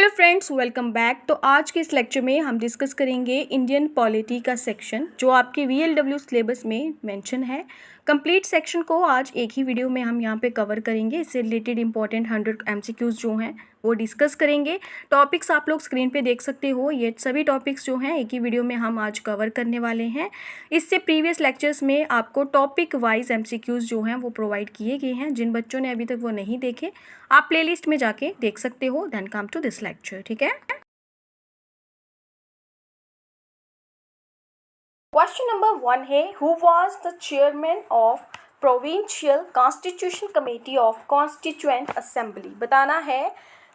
Hello friends, welcome back. तो आज के इस लेक्चर में हम डिस्कस करेंगे इंडियन पॉलिटी का सेक्शन जो आपके VLW सिलेबस में मेंशन है। कंप्लीट सेक्शन को आज एक ही वीडियो में हम यहाँ पे कवर करेंगे। इससे रिलेटेड इंपॉर्टेंट 100 MCQs जो हैं वो डिस्कस करेंगे। टॉपिक्स आप लोग स्क्रीन पे देख सकते हो। ये सभी टॉपिक्स जो हैं एक ही वीडियो में हम आज कवर करने वाले हैं। इससे प्रीवियस लेक्चर्स में आपको टॉपिक वाइज MCQs जो हैं वो प्रोवाइड किए गए हैं। जिन बच्चों ने अभी तक वो नहीं देखे, आप प्लेलिस्ट में जाके देख सकते हो। Then come to this lecture. ठीक है, क्वेश्चन नंबर 1 है, who was the chairman of provincial constitution committee of constituent assembly. बताना है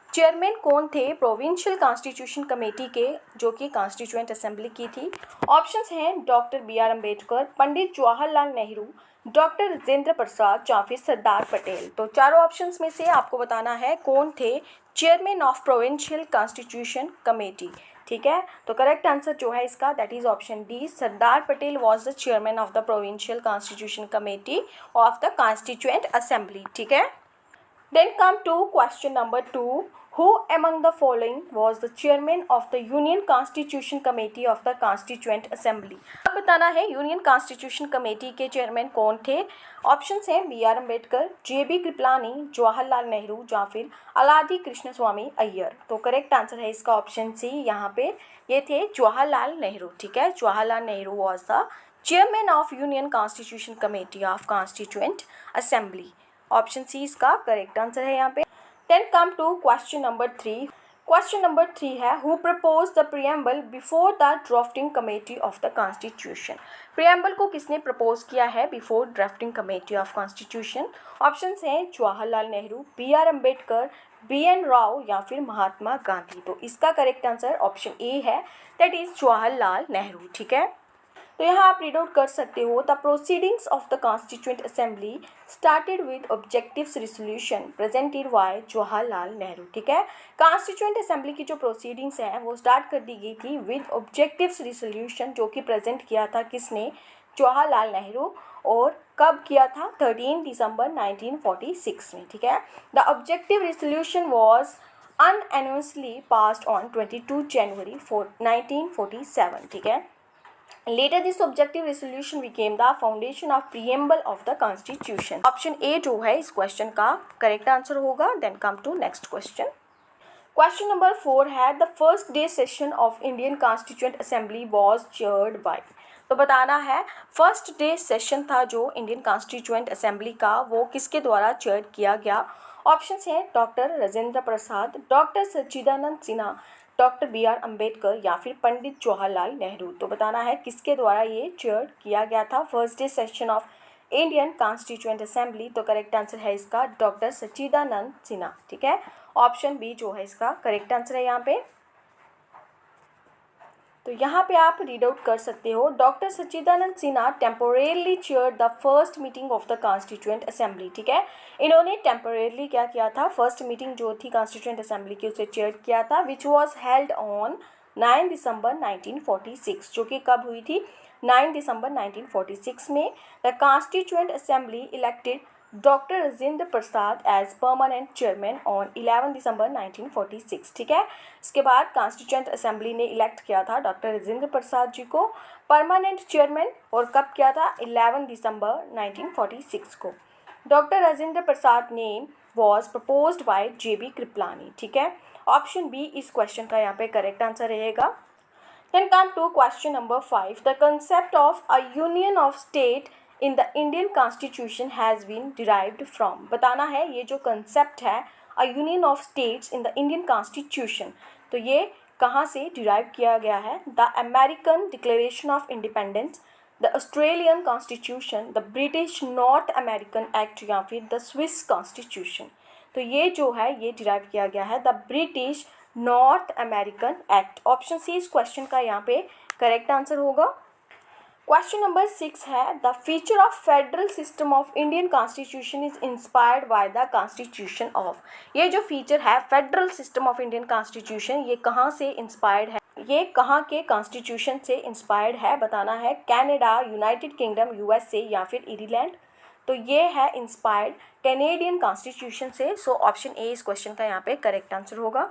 चेयरमैन कौन थे प्रोविंशियल कॉन्स्टिट्यूशन कमेटी के, जो कि कॉन्स्टिट्यूएंट असेंबली की थी। ऑप्शंस हैं doctor BR Ambedkar, Pandit Jawaharlal Nehru, doctor Rajendra Prasad या फिर सरदार पटेल। तो चारों ऑप्शंस में से आपको बताना है कौन थे chairman of provincial constitution committee. ठीक है, तो करेक्ट आंसर जो है इसका that is option D, Sardar Patel was the chairman of the provincial constitution committee of the constituent assembly. ठीक है, then come to question number 2, who among the following was the chairman of the Union Constitution Committee of the Constituent Assembly। अब बताना है union constitution committee के chairman कौन थे। Options हैं BR Ambedkar, JB Kripalani, Jawaharlal Nehru या फिर अलादी कृष्ण स्वामी अय्यर। तो करेक्ट आंसर है इसका ऑप्शन सी, यहाँ पे ये थे जवाहरलाल नेहरू। ठीक है, Jawaharlal Nehru was the chairman of union constitution committee of constituent assembly. Option C इसका करेक्ट आंसर है यहाँ पे। Then come to question number 3। Question number 3 है, who propose the preamble before the drafting committee of the constitution. Preamble को किसने propose किया है before drafting committee of constitution. Options हैं जवाहरलाल नेहरू, BR अम्बेडकर, BN राव या फिर महात्मा गांधी। तो इसका करेक्ट आंसर ऑप्शन ए है, दैट इज जवाहरलाल नेहरू। ठीक है, तो यहाँ आप रीड आउट कर सकते हो, the proceedings of the constituent assembly started with objectives resolution presented by Jawaharlal Nehru. ठीक है, कॉन्स्टिट्यूएंट असेंबली की जो प्रोसीडिंग्स हैं वो स्टार्ट कर दी गई थी विद ऑब्जेक्टिव्स रिजोल्यूशन, जो कि प्रेजेंट किया था किसने, जवाहरलाल नेहरू। और कब किया था, 13 दिसंबर 1946 में। ठीक है, the objective resolution was unanimously passed on 22 January 1947। ठीक है, later this objective resolution became the foundation of preamble of the constitution। Option A जो है इस क्वेश्चन का करेक्ट आंसर होगा। Then come to next question. Question number 4 है, the first day session of Indian constituent assembly was chaired by. तो बताना है first day session था जो इंडियन कॉन्स्टिट्यूएंट असेंबली का, वो किसके द्वारा चेयर किया गया। ऑप्शंस हैं डॉक्टर राजेंद्र प्रसाद, doctor Sachchidanand Sinha, doctor BR Ambedkar या फिर पंडित जवाहरलाल नेहरू। तो बताना है किसके द्वारा ये चेयर किया गया था first day session of Indian constituent assembly. तो करेक्ट आंसर है इसका डॉक्टर सच्चिदानंद सिन्हा। ठीक है, ऑप्शन बी जो है इसका करेक्ट आंसर है यहाँ पे। तो यहाँ पे आप रीड आउट कर सकते हो, doctor Sachchidanand Sinha temporarily chair the first meeting of the constituent assembly. ठीक है, इन्होंने टेम्पोरेरली क्या किया था, फर्स्ट मीटिंग जो थी कॉन्स्टिट्यूएंट असेंबली की उसे चेयर किया था, विच वॉज हेल्ड ऑन 9 दिसंबर 1946। जो कि कब हुई थी, 9 दिसंबर 1946 में। The constituent assembly elected doctor Rajendra Prasad as permanent chairman on 11 December 1946। ठीक है, इसके बाद कॉन्स्टिट्यूएंट असेंबली ने इलेक्ट किया था डॉक्टर राजेंद्र प्रसाद जी को परमानेंट चेयरमैन, और कब किया था, 11 दिसंबर 1946 को। Doctor Rajendra Prasad name was proposed by JB Kripalani. ठीक है, ऑप्शन बी इस क्वेश्चन का यहाँ पे करेक्ट आंसर रहेगा। Then come to question number 5. The concept of a union of state in the Indian Constitution has been derived from। बताना है ये जो concept है a union of states in the Indian Constitution, तो ये कहाँ से derive किया गया है। The American Declaration of Independence, the Australian Constitution, the British North American Act या फिर the Swiss Constitution। तो ये जो है ये derive किया गया है the British North American act. Option C इस क्वेश्चन का यहाँ पे करेक्ट आंसर होगा। क्वेश्चन नंबर 6 है, the feature of federal system of Indian constitution is inspired by the constitution of. ये जो फीचर है federal system of Indian constitution, ये कहाँ से इंस्पायर्ड है, ये कहाँ के कॉन्स्टिट्यूशन से इंस्पायर्ड है। बताना है कनाडा, यूनाइटेड किंगडम, USA या फिर आयरलैंड। तो ये है इंस्पायर्ड कैनेडियन कॉन्स्टिट्यूशन से। सो ऑप्शन ए इस क्वेश्चन का यहाँ पे करेक्ट आंसर होगा।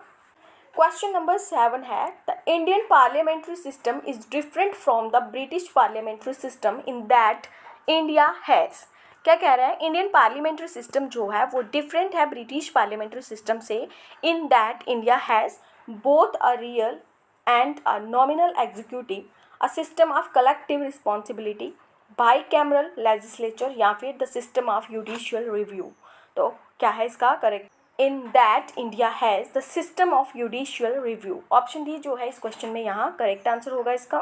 क्वेश्चन नंबर 7 है the Indian parliamentary system is different from the British parliamentary system in that India has. क्या कह रहा है, इंडियन पार्लियामेंट्री सिस्टम जो है वो डिफरेंट है ब्रिटिश पार्लियामेंट्री सिस्टम से in that India has both a real and a nominal executive, a system of collective responsibility, bicameral legislature या फिर the system of judicial review. तो क्या है इसका correct, in that India has the system of judicial review. Option D जो है इस question में यहाँ करेक्ट आंसर होगा इसका।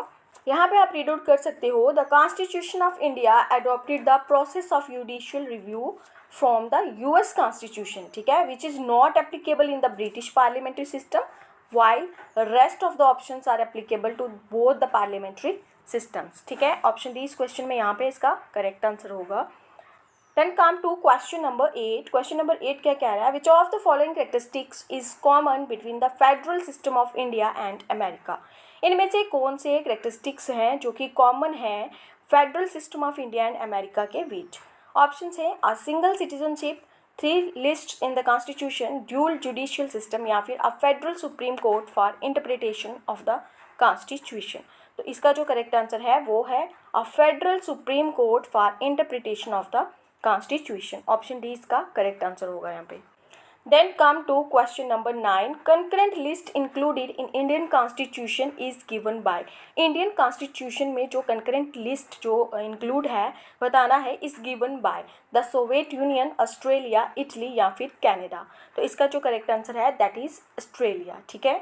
यहाँ पे आप रीड आउट कर सकते हो the constitution of India adopted the process of judicial review from the US constitution, ठीक है, which is not applicable in the British parliamentary system while rest of the options are applicable to both the parliamentary systems, ठीक है। Option D इस question में यहाँ पे इसका correct answer होगा। Then come to question number 8। Question number 8 क्या कह रहा है, which of the following characteristics is common between the federal system of India and America. इनमें से कौन से कैरेक्टरिस्टिक्स हैं जो कि कॉमन है federal system of India and America के बीच। ऑप्शन है a single citizenship, 3 list in the constitution, dual judicial system या फिर a federal supreme court for interpretation of the constitution. तो इसका जो करेक्ट आंसर है वो है a federal supreme court for interpretation of the constitution. Option D इसका correct answer होगा यहाँ पे। Then come to question number 9। Concurrent list included in Indian constitution is given by. Indian constitution में जो concurrent list जो include है बताना है is given by the Soviet union, Australia, Italy या फिर कनाडा। तो इसका जो करेक्ट आंसर है दैट इज ऑस्ट्रेलिया, ठीक है।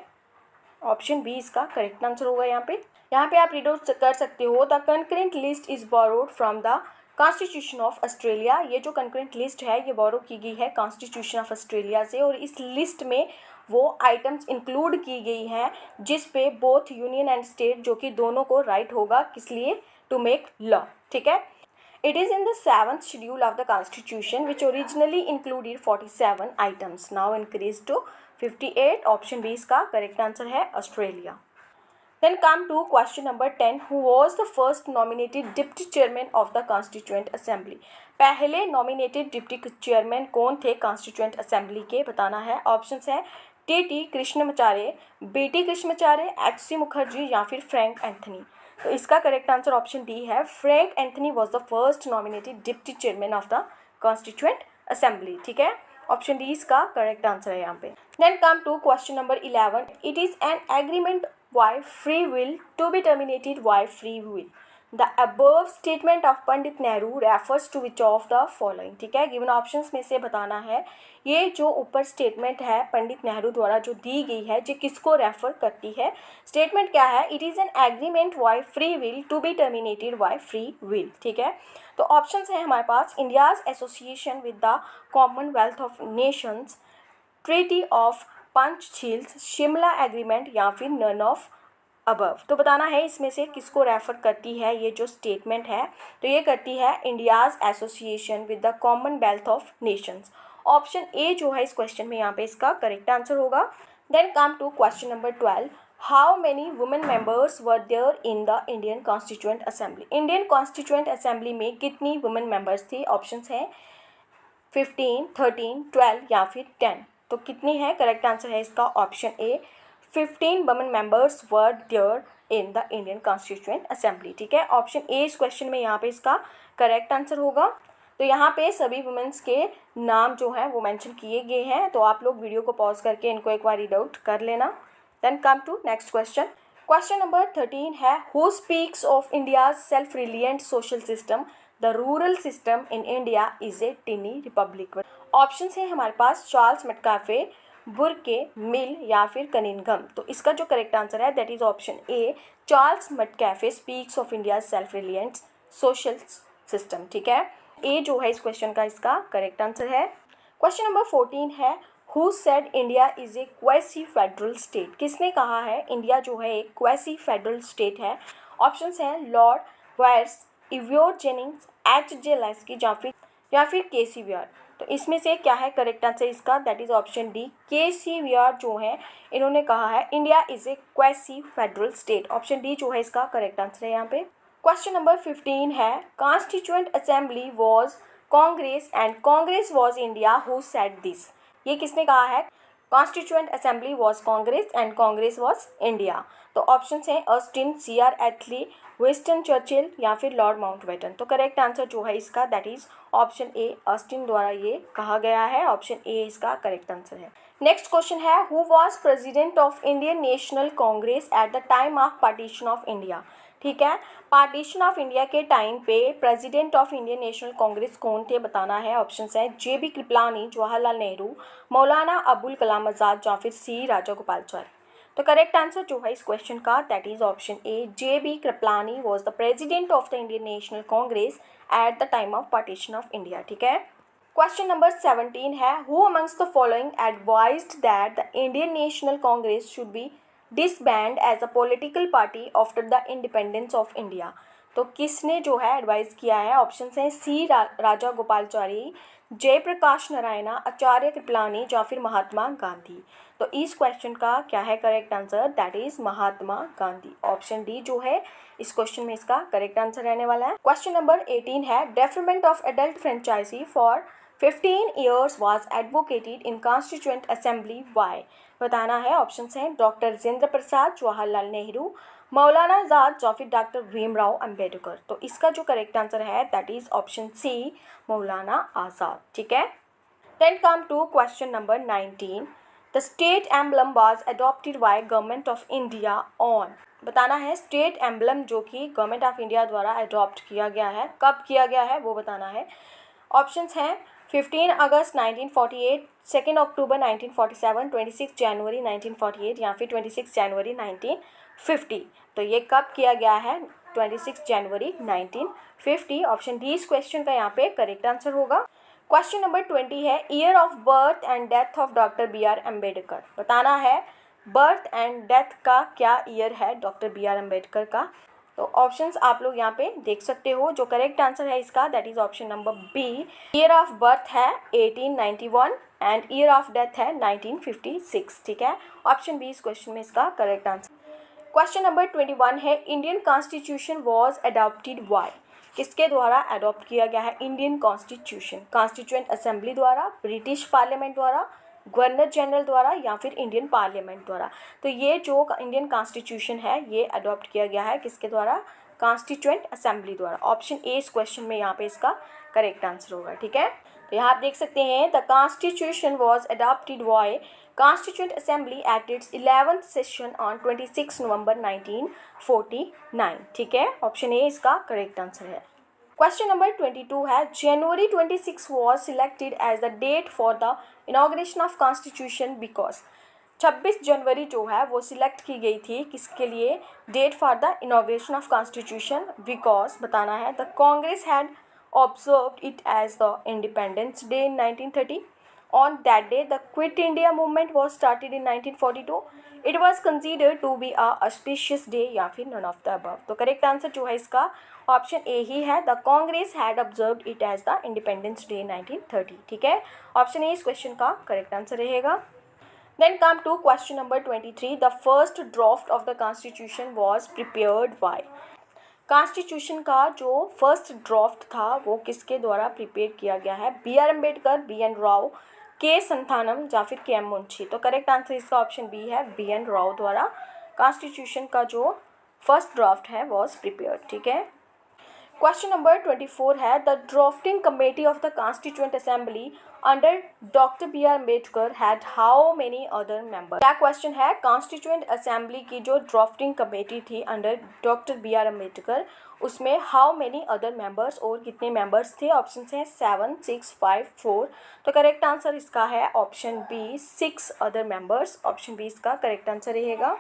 ऑप्शन बी इसका करेक्ट आंसर होगा यहाँ पे। यहाँ पे आप रीड आउट कर सकते हो the concurrent list is borrowed from the constitution of Australia. ये जो कंकरेंट लिस्ट है ये बोरो की गई है कॉन्स्टिट्यूशन ऑफ ऑस्ट्रेलिया से और इस लिस्ट में वो आइटम्स इंक्लूड की गई हैं जिस पे बोथ यूनियन एंड स्टेट जो कि दोनों को राइट होगा किस लिए, टू मेक लॉ, ठीक है। It is in the 7th schedule of the constitution which originally included 47 items, now increase to 58। Option B इसका करेक्ट आंसर है Australia. Then come to question number 10. Who was the first nominated deputy chairman of the Constituent Assembly? पहले nominated deputy chairman कौन थे Constituent Assembly के बताना है। Options हैं T Krishnamachari, BT Krishnamachari, H C. Mukherjee या फिर फ्रैंक एंथनी। तो इसका करेक्ट आंसर ऑप्शन डी है, Frank Anthony was the first nominated deputy chairman of the constituent assembly, ठीक है। ऑप्शन डी इसका करेक्ट आंसर है यहाँ पे। Then come to question number 11। It is an agreement by free will to be terminated by free will. The above statement of Pandit Nehru refers to which of the following, ठीक है। Given options में से बताना है ये जो ऊपर स्टेटमेंट है पंडित नेहरू द्वारा जो दी गई है जो किसको रेफर करती है। स्टेटमेंट क्या है, it is an agreement by free will to be terminated by free will, ठीक है। तो ऑप्शंस हैं हमारे पास India's association with the Commonwealth of Nations, treaty of Panchsheels, Shimla agreement या फिर नन ऑफ अबव। तो बताना है इसमें से किसको रेफर करती है ये जो स्टेटमेंट है। तो ये करती है India's association with the Commonwealth of Nations. Option A जो है इस क्वेश्चन में यहाँ पे इसका करेक्ट आंसर होगा। Then come to question number 12। How many women members were there in the Indian constituent assembly. Indian constituent assembly में कितनी वुमेन मेंबर्स थी। ऑप्शंस हैं 15, 13, 12 या फिर 10। तो कितनी है, करेक्ट आंसर है इसका option A, 15 women members were there in the Indian constituent assembly, ठीक है। ऑप्शन ए इस क्वेश्चन में यहाँ पे इसका करेक्ट आंसर होगा। तो यहाँ पे सभी वुमेन्स के नाम जो हैं वो मेंशन किए गए हैं, तो आप लोग वीडियो को पॉज करके इनको एक बार रीड आउट कर लेना। Then come to next question. Question number 13 है who speaks of India's self reliant social system, the rural system in India is a tiny republic. Option है हमारे पास चार्ल्स मैककाफे, बुर्के, मिल या फिर कनिंघम। तो इसका जो करेक्ट आंसर है that is option A, Charles Metcalfe speaks of India self reliant social system, ठीक है। ए जो है इस क्वेश्चन का इसका करेक्ट आंसर है। क्वेश्चन नंबर 14 है who said India is a quasi federal state. किसने कहा है इंडिया जो है एक क्वेसी फेडरल स्टेट है। ऑप्शंस हैं Lord Wyers, Ivor Jennings, H J. Laski या फिर के.सी. व्यार। तो इसमें से क्या है करेक्ट आंसर इसका, that is option D, K C. Wheare जो है इन्होंने कहा है India is a quasi federal state. Option D जो है इसका करेक्ट आंसर है यहाँ पे। क्वेश्चन नंबर 15 है constituent assembly was Congress and Congress was India who said this. ये किसने कहा है, constituent assembly was Congress and Congress was India. तो ऑप्शन हैं ऑस्टिन, CR एटली, विंस्टन चर्चिल या फिर लॉर्ड माउंटबेटन। तो करेक्ट आंसर जो है इसका that is option A, Austin द्वारा ये कहा गया है। ऑप्शन ए इसका करेक्ट आंसर है। नेक्स्ट क्वेश्चन है who was president of Indian National Congress at the time of partition of India. ठीक है, पार्टीशन ऑफ इंडिया के टाइम पे president of Indian National Congress कौन थे बताना है। ऑप्शन है JB कृपलानी, जवाहरलाल नेहरू, मौलाना अबुल कलाम आज़ाद या फिर C राजा गोपालाचारी। तो करेक्ट आंसर जो है इस क्वेश्चन का that is option A, JB Kripalani was the president of the Indian National Congress at the time of partition of India. ठीक है, क्वेश्चन नंबर 17 है who amongst the following advised that the Indian National Congress should be disband as a political party after the independence of India. तो किसने जो है advice किया है। Option हैं C राजा गोपालाचारी, जयप्रकाश नारायणा, आचार्य कृपलानी या फिर महात्मा गांधी। तो इस क्वेश्चन का क्या है correct answer that is Mahatma Gandhi. Option D जो है इस क्वेश्चन में इसका करेक्ट आंसर रहने वाला है। क्वेश्चन नंबर 18 है development of adult franchise for 15 years was advocated in Constituent Assembly by। बताना है। ऑप्शन हैं डॉक्टर राजेंद्र प्रसाद, जवाहरलाल नेहरू, मौलाना आज़ाद या फिर डॉक्टर भीमराव अंबेडकर। तो इसका जो करेक्ट आंसर है that is option C Maulana Azad. ठीक है, then come to question number 19 the state emblem was adopted by government of India on. बताना है स्टेट एम्बलम जो कि गवर्नमेंट ऑफ इंडिया द्वारा अडॉप्ट किया गया है, कब किया गया है वो बताना है। ऑप्शंस हैं 15 अगस्त 1948, 2 अक्टूबर 1947, 26 जनवरी 1948 या फिर 26 जनवरी 1950। तो ये कब किया गया है 26 जनवरी 1950। ऑप्शन डी इस क्वेश्चन का यहाँ पे करेक्ट आंसर होगा। क्वेश्चन नंबर 20 है year of birth and death of doctor BR Ambedkar. बताना है बर्थ एंड डेथ का क्या ईयर है डॉक्टर BR अम्बेडकर का। तो ऑप्शंस आप लोग यहाँ पे देख सकते हो। जो करेक्ट आंसर है इसका that is option number B, year of birth है 1891 एंड ईयर ऑफ डेथ है 1956। ठीक है, ऑप्शन बी इस क्वेश्चन में इसका करेक्ट आंसर। क्वेश्चन नंबर 21 है Indian constitution was adopted bye. किसके द्वारा अडॉप्ट किया गया है इंडियन कॉन्स्टिट्यूशन। कॉन्स्टिट्यूएंट असेंबली द्वारा, ब्रिटिश पार्लियामेंट द्वारा, गवर्नर जनरल द्वारा या फिर इंडियन पार्लियामेंट द्वारा। तो ये जो इंडियन कॉन्स्टिट्यूशन है ये अडॉप्ट किया गया है किसके द्वारा, कॉन्स्टिट्यूएंट असेंबली द्वारा। ऑप्शन ए इस क्वेश्चन में यहाँ पे इसका करेक्ट आंसर होगा। ठीक है, तो यहाँ आप देख सकते हैं the constitution was adopted by constituent assembly at its 11th session on 26 November 1949। ठीक है, ऑप्शन ए इसका करेक्ट आंसर है। क्वेश्चन नंबर 22 है January 26 was selected as the date for the inauguration of constitution because. 26 जनवरी जो है वो select की गई थी किसके लिए, date for the inauguration of constitution because बताना है the Congress had observed it as the independence day in 1930। On that day, the Quit India movement was started in 1942. It was considered to be a auspicious day या फिर none of the above। तो correct answer जो है इसका option A ही है, the Congress had observed it as the independence day 1930। ठीक है, ऑप्शन ए इस क्वेश्चन का करेक्ट आंसर रहेगा। Then come to question number 23 the first draft of the constitution was prepared by. Constitution का जो first draft था वो किसके द्वारा प्रिपेयर किया गया है, BR अम्बेडकर, BN राव, के संथानम या फिर KM मुंशी। तो करेक्ट आंसर इसका ऑप्शन बी है, BN राव द्वारा कॉन्स्टिट्यूशन का जो फर्स्ट ड्राफ्ट है वॉज प्रिपेयर्ड। ठीक है, क्वेश्चन नंबर 24 है the drafting committee of the constituent assembly under doctor BR Ambedkar had how many other member. क्या क्वेश्चन है, कॉन्स्टिट्यूएंट असेंबली की जो ड्राफ्टिंग कमेटी थी अंडर डॉक्टर BR अम्बेडकर उसमें हाउ मेनी अदर मेंबर्स और कितने मेंबर्स थे। ऑप्शन हैं 7, 6, 5, 4। तो करेक्ट आंसर इसका है option B 6 other members. Option B इसका करेक्ट आंसर रहेगा।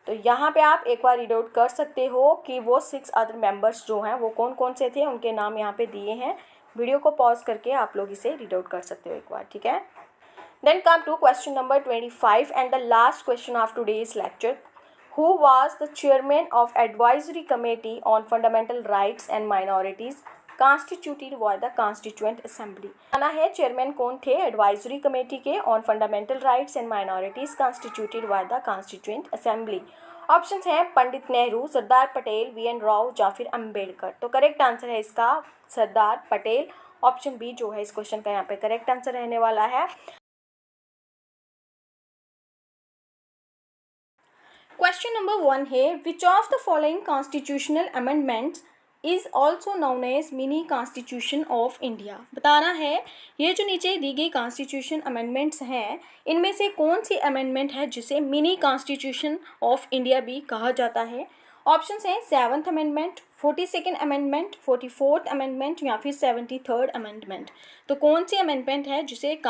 तो यहाँ पे आप एक बार रीड आउट कर सकते हो कि वो 6 अदर मेंबर्स जो हैं वो कौन कौन से थे, उनके नाम यहाँ पे दिए हैं। वीडियो को पॉज करके आप लोग इसे रीड आउट कर सकते हो एक बार। ठीक है, then come to question number 25 and the last question of today's lecture who was the chairman of advisory committee on fundamental rights and minorities constituted by the constituent assembly. आना है chairman कौन थे एडवाइजरी कमेटी के on fundamental rights and minorities constituted by the constituent assembly. Options हैं Pandit Nehru, Sardar Patel, BN Rao या फिर अम्बेडकर। तो correct answer है इसका सरदार पटेल। ऑप्शन बी जो है इस क्वेश्चन का यहाँ पे करेक्ट आंसर रहने वाला है। क्वेश्चन नंबर 1 है which of the following constitutional amendments is also known as mini constitution of India. बताना है ये जो नीचे दी गई कॉन्स्टिट्यूशन अमेंडमेंट्स हैं इनमें से कौन सी अमेंडमेंट है जिसे मिनी कॉन्स्टिट्यूशन ऑफ इंडिया भी कहा जाता है। ऑप्शंस हैं 7th amendment, 42nd amendment, 44th amendment या फिर 73rd अमेंडमेंट। तो कौन सी अमेंडमेंट है जिसे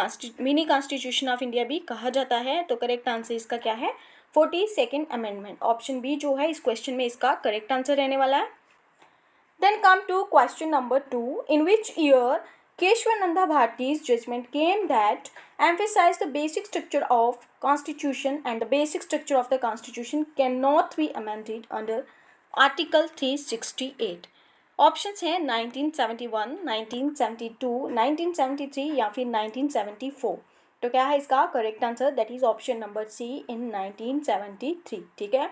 मिनी कॉन्स्टिट्यूशन ऑफ इंडिया भी कहा जाता है। तो करेक्ट आंसर इसका क्या है 42nd अमेंडमेंट। ऑप्शन बी जो है इस क्वेश्चन में इसका करेक्ट आंसर रहने वाला है। Then come to question number 2 in which year Keshwananda Bharati's judgment came that emphasized the basic structure of constitution and the basic structure of the constitution cannot be amended under Article 368। Options हैं 1971, 1972, 1973 या फिर 1974। तो क्या है इसका correct answer that is option number C in 1973। ठीक है,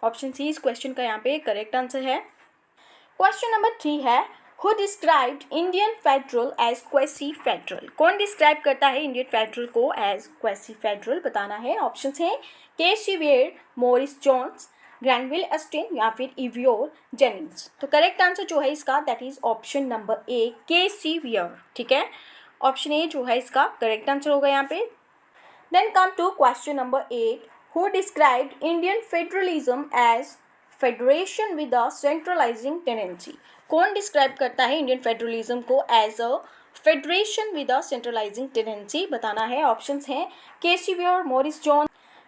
option C इस क्वेश्चन का यहाँ पे करेक्ट आंसर है। क्वेश्चन नंबर 3 है Who described Indian Federal as quasi-federal? कौन डिस्क्राइब करता है इंडियन फेडरल को एज quasi-federal? बताना है। ऑप्शंस हैं K Wheare, Morris Jones, Granville Austin या फिर इवियोर जेनिंग्स। तो करेक्ट आंसर जो है इसका that is option number A K Wheare. ठीक है, ऑप्शन ए जो है इसका करेक्ट आंसर होगा यहाँ पे। Then come to question number 8 Who described Indian federalism as federation with a centralising tendency? कौन डिस्क्राइब करता है इंडियन फेडरलिज्म को as a federation with a centralising tendency? बताना है। ऑप्शंस हैं K Wheare, Morris Jones,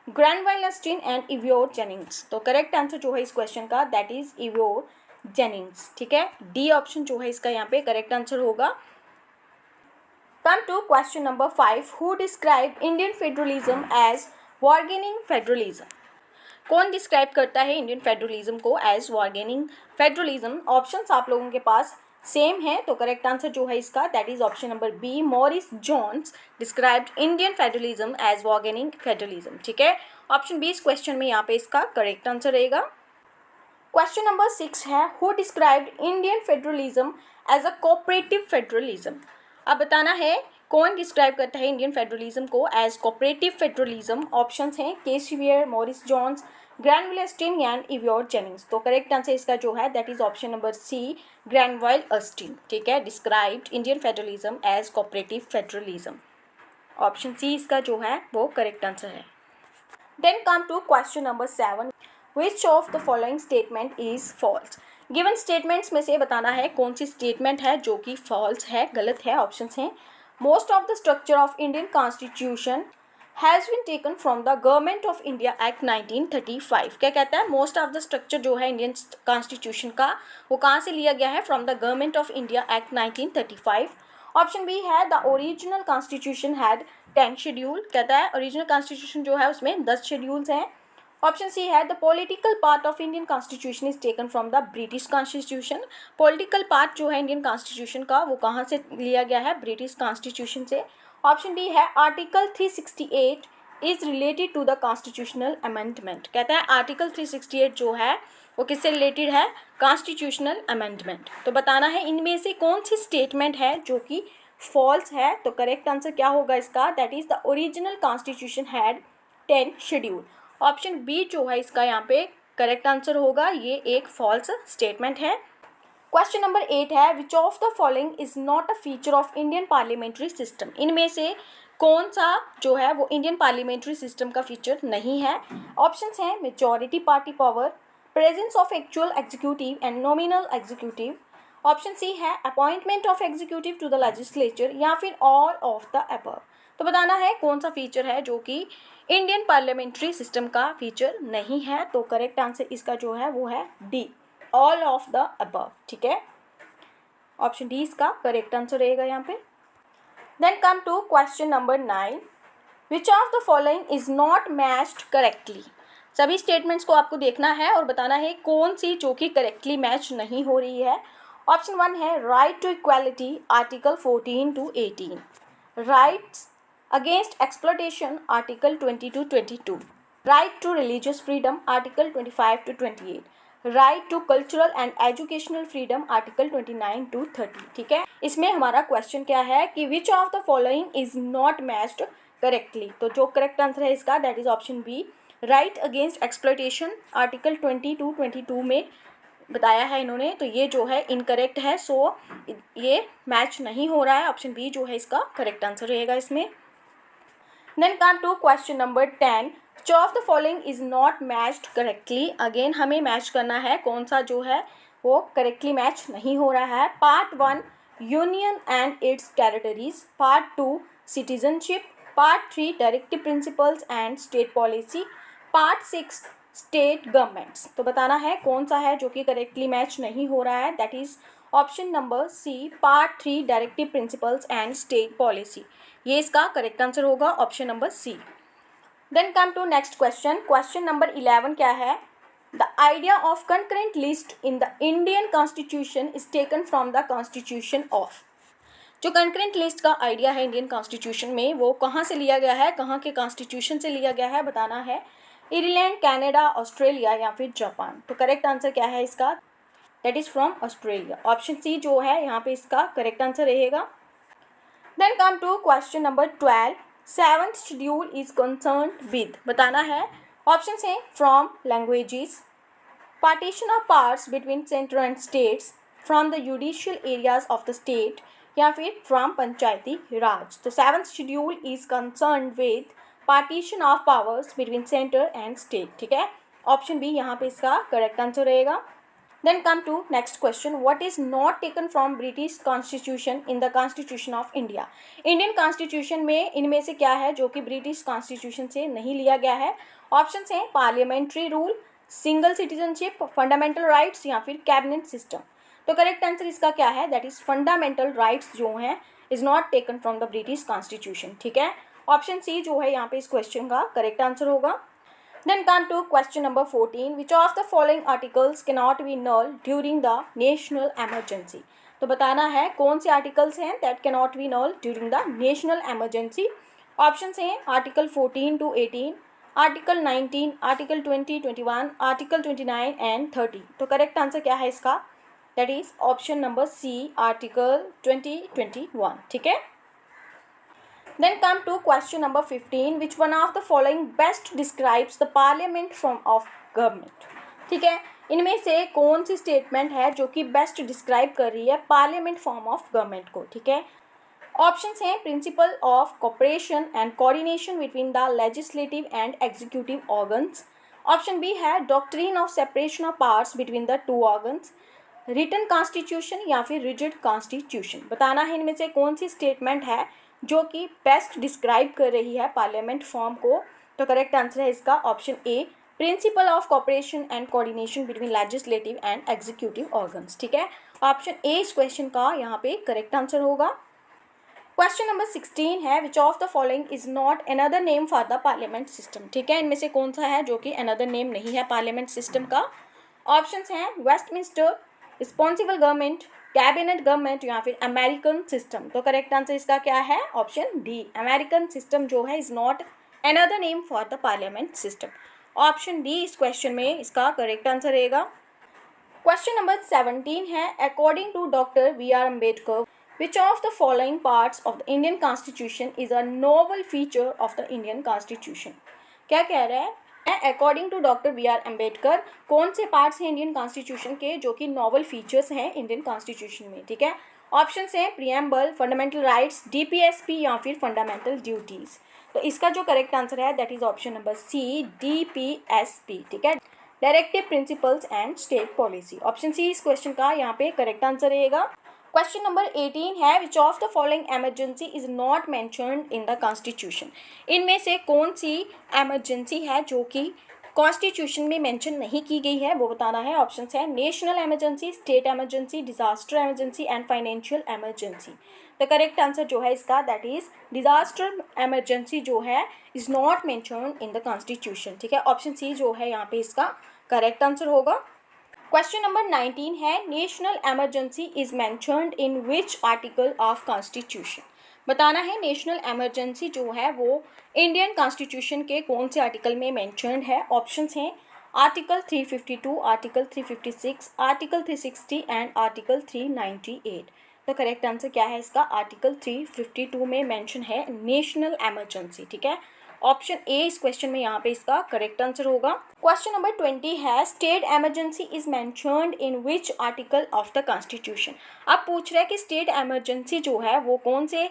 Granville Austin and Ivor Jennings. तो correct answer जो है इस क्वेश्चन का दैट इज इवियोर जेनिंग्स। ठीक है, डी ऑप्शन जो है इसका यहाँ पे करेक्ट आंसर होगा। Come to question number 5 who describe Indian federalism as bargaining federalism? कौन डिस्क्राइब करता है इंडियन फेडरलिज्म को एज बार्गेनिंग फेडरलिज्म? ऑप्शंस आप लोगों के पास सेम है। तो करेक्ट आंसर जो है इसका that is option number B Morris Jones described Indian federalism as bargaining federalism. ठीक है, ऑप्शन बी इस क्वेश्चन में यहाँ पे इसका करेक्ट आंसर रहेगा। क्वेश्चन नंबर 6 है who described Indian federalism as a cooperative federalism? अब बताना है कौन डिस्क्राइब करता है इंडियन फेडरलिज्म को एज कोऑपरेटिव फेडरलिज्म? ऑप्शंस हैं K Wheare, Morris Jones, Granville Austin and Ivor Jennings. तो करेक्ट आंसर इसका जो है that is option number C Granville Austin. ठीक है, described Indian federalism as cooperative federalism. Option C इसका जो है वो करेक्ट आंसर है। Then come to question number 7 which of the following statement is false? Given statements में से बताना है कौन सी स्टेटमेंट है जो कि फॉल्स है, गलत है। ऑप्शंस हैं most of the structure of Indian constitution has been taken from the government of India act 1935। क्या कहता है मोस्ट ऑफ द स्ट्रक्चर जो है इंडियन कॉन्स्टिट्यूशन का वो कहाँ से लिया गया है? From the government of India act 1935। Option B है the original constitution had 10 schedule. कहता है ओरिजिनल कॉन्स्टिट्यूशन जो है उसमें 10 शेड्यूल्स हैं। ऑप्शन सी है the political part of Indian constitution is taken from the British constitution. Political part जो है इंडियन कॉन्स्टिट्यूशन का वो कहाँ से लिया गया है? ब्रिटिश कॉन्स्टिट्यूशन से। ऑप्शन डी है article 368 is related to the constitutional amendment. कहता है आर्टिकल 368 जो है वो किससे रिलेटेड है? Constitutional amendment. तो बताना है इनमें से कौन सी स्टेटमेंट है जो कि फॉल्स है। तो करेक्ट आंसर क्या होगा इसका that is the original constitution had 10 schedule. Option B जो है इसका यहाँ पे करेक्ट आंसर होगा, ये एक फॉल्स स्टेटमेंट है। क्वेश्चन नंबर 8 है which of the following is not a feature of Indian parliamentary system? इनमें से कौन सा जो है वो इंडियन पार्लियामेंट्री सिस्टम का फीचर नहीं है? ऑप्शंस हैं majority party power, presence of actual executive and nominal executive. Option C है appointment of executive to the legislature या फिर ऑल ऑफ द अबव। तो बताना है कौन सा फीचर है जो कि इंडियन पार्लियामेंट्री सिस्टम का फीचर नहीं है। तो करेक्ट आंसर इसका जो है वो है D all of the above. ठीक है, ऑप्शन डी इसका करेक्ट आंसर रहेगा यहाँ पे। Then come to question number 9 which of the following is not matched correctly? सभी स्टेटमेंट्स को आपको देखना है और बताना है कौन सी जो कि करेक्टली मैच नहीं हो रही है। ऑप्शन 1 है right to equality article 14 to 18, rights against exploitation article 20 to 22, right to religious freedom article 25 to 28, right to cultural and educational freedom article 29 to 30। ठीक है, इसमें हमारा क्वेश्चन क्या है कि which of the following is not matched correctly? तो जो correct answer है इसका that is option B right against exploitation article 22 में बताया है इन्होंने, तो ये जो है इनकरेक्ट है, सो ये मैच नहीं हो रहा है। ऑप्शन बी जो है इसका करेक्ट आंसर रहेगा इसमें। Then come to question number 10, which of the following is not matched correctly. Again हमें मैच करना है कौन सा जो है वो करेक्टली मैच नहीं हो रहा है। Part 1 union and it's territories, part 2 citizenship, part 3 directive principles and state policy, part 6 state governments. तो बताना है कौन सा है जो कि करेक्टली मैच नहीं हो रहा है। That is option number C, part 3 directive principles and state policy. ये इसका करेक्ट आंसर होगा option number C. Then come to next question. Question number 11 क्या है? The idea of concurrent list in the Indian constitution is taken from the constitution of. जो concurrent list का idea है Indian constitution में, वो कहाँ से लिया गया है, कहाँ के कॉन्स्टिट्यूशन से लिया गया है, बताना है। आयरलैंड, कनाडा, ऑस्ट्रेलिया या फिर जापान। तो करेक्ट आंसर क्या है इसका? That is from Australia. Option C जो है यहाँ पे इसका करेक्ट आंसर रहेगा। Then come to question number 12, 7th schedule is concerned with. बताना है। ऑप्शन है from languages, partition of powers between centre and states, from the judicial areas of the state या फिर फ्रॉम पंचायती राज। तो 7th schedule is concerned with partition of powers between centre and state. ठीक है, option B यहाँ पे इसका correct answer रहेगा। Then come to next question, what is not taken from British Constitution in the Constitution of India? Indian Constitution में इनमें से क्या है जो कि British Constitution से नहीं लिया गया है? ऑप्शंस हैं parliamentary rule, single citizenship, fundamental rights या फिर कैबिनेट सिस्टम। तो करेक्ट आंसर इसका क्या है? दैट इज फंडामेंटल राइट्स जो हैं is not taken from the British constitution. ठीक है, ऑप्शन सी जो है यहाँ पे इस क्वेश्चन का करेक्ट आंसर होगा। Then come to question number 14, which of the following articles cannot be null during the national emergency? तो बताना है कौन से आर्टिकल्स हैं that cannot be null during the national emergency. Options हैं article 14 to 18, article 19, article 20, 21, article 29 and 30। तो correct answer क्या है इसका? That is option number C, article 20, 21। ठीक है, then come to question number 15, which one of the following best describes the parliament form of government? ठीक है, इनमें से कौन सी स्टेटमेंट है जो कि बेस्ट डिस्क्राइब कर रही है पार्लियामेंट फॉर्म ऑफ गवर्नमेंट को? ठीक है, ऑप्शंस हैं principle of cooperation and coordination between the legislative and executive organs. Option B है doctrine of separation of powers between the two organs, written constitution या फिर रिजिड कॉन्स्टिट्यूशन। बताना है इनमें से कौन सी स्टेटमेंट है जो कि बेस्ट डिस्क्राइब कर रही है पार्लियामेंट फॉर्म को। तो करेक्ट आंसर है इसका option A, principal of cooperation and coordination between legislative and executive organs. ठीक है, ऑप्शन ए इस क्वेश्चन का यहाँ पे करेक्ट आंसर होगा। क्वेश्चन नंबर 16 है, which of the following is not another name for the parliament system. ठीक है, इनमें से कौन सा है जो कि अनदर नेम नहीं है पार्लियामेंट सिस्टम का? ऑप्शंस हैं Westminster, responsible government, cabinet government या फिर अमेरिकन सिस्टम। तो करेक्ट आंसर इसका क्या है? ऑप्शन डी, अमेरिकन सिस्टम जो है is not another name for the parliament system. Option D इस क्वेश्चन में इसका करेक्ट आंसर रहेगा। क्वेश्चन नंबर 17 है, according to doctor B R Ambedkar which of the following parts of the Indian constitution is a noble feature of the Indian constitution. क्या कह रहा है? According to doctor B R Ambedkar कौन से parts हैं Indian constitution के जो कि नॉवल फीचर्स हैं इंडियन कॉन्स्टिट्यूशन में? ठीक है, ऑप्शंस हैं प्रीएम्बल, फंडामेंटल राइट्स, डीपीएसपी या फिर फंडामेंटल ड्यूटीज। तो इसका जो करेक्ट आंसर है that is option number C, DPSP. ठीक है, directive principles and state policy. Option C इस क्वेश्चन का यहाँ पे करेक्ट आंसर रहेगा। क्वेश्चन नंबर 18 है, which of the following emergency is not mentioned in the constitution. इनमें से कौन सी एमरजेंसी है जो कि कॉन्स्टिट्यूशन में मेंशन नहीं की गई है, वो बताना है। ऑप्शंस है national emergency, state emergency, disaster emergency and financial emergency. The correct answer जो है इसका दैट इज डिजास्टर एमरजेंसी जो है is not mentioned in the constitution. ठीक है, ऑप्शन सी जो है यहाँ पे इसका करेक्ट आंसर होगा। क्वेश्चन नंबर 19 है, national emergency is mentioned in which article of constitution. बताना है नेशनल एमरजेंसी जो है वो इंडियन कॉन्स्टिट्यूशन के कौन से आर्टिकल में मेंशन्ड है। ऑप्शंस हैं article 352, article 356, article 360 and article 398। तो करेक्ट आंसर क्या है इसका? आर्टिकल 352 में मेंशन है नेशनल एमरजेंसी। ठीक है, ऑप्शन ए इस क्वेश्चन में यहाँ पे इसका करेक्ट आंसर होगा। क्वेश्चन नंबर 20 है state emergency is mentioned in which article of the constitution. अब पूछ रहा है कि स्टेट इमरजेंसी जो है वो कौन से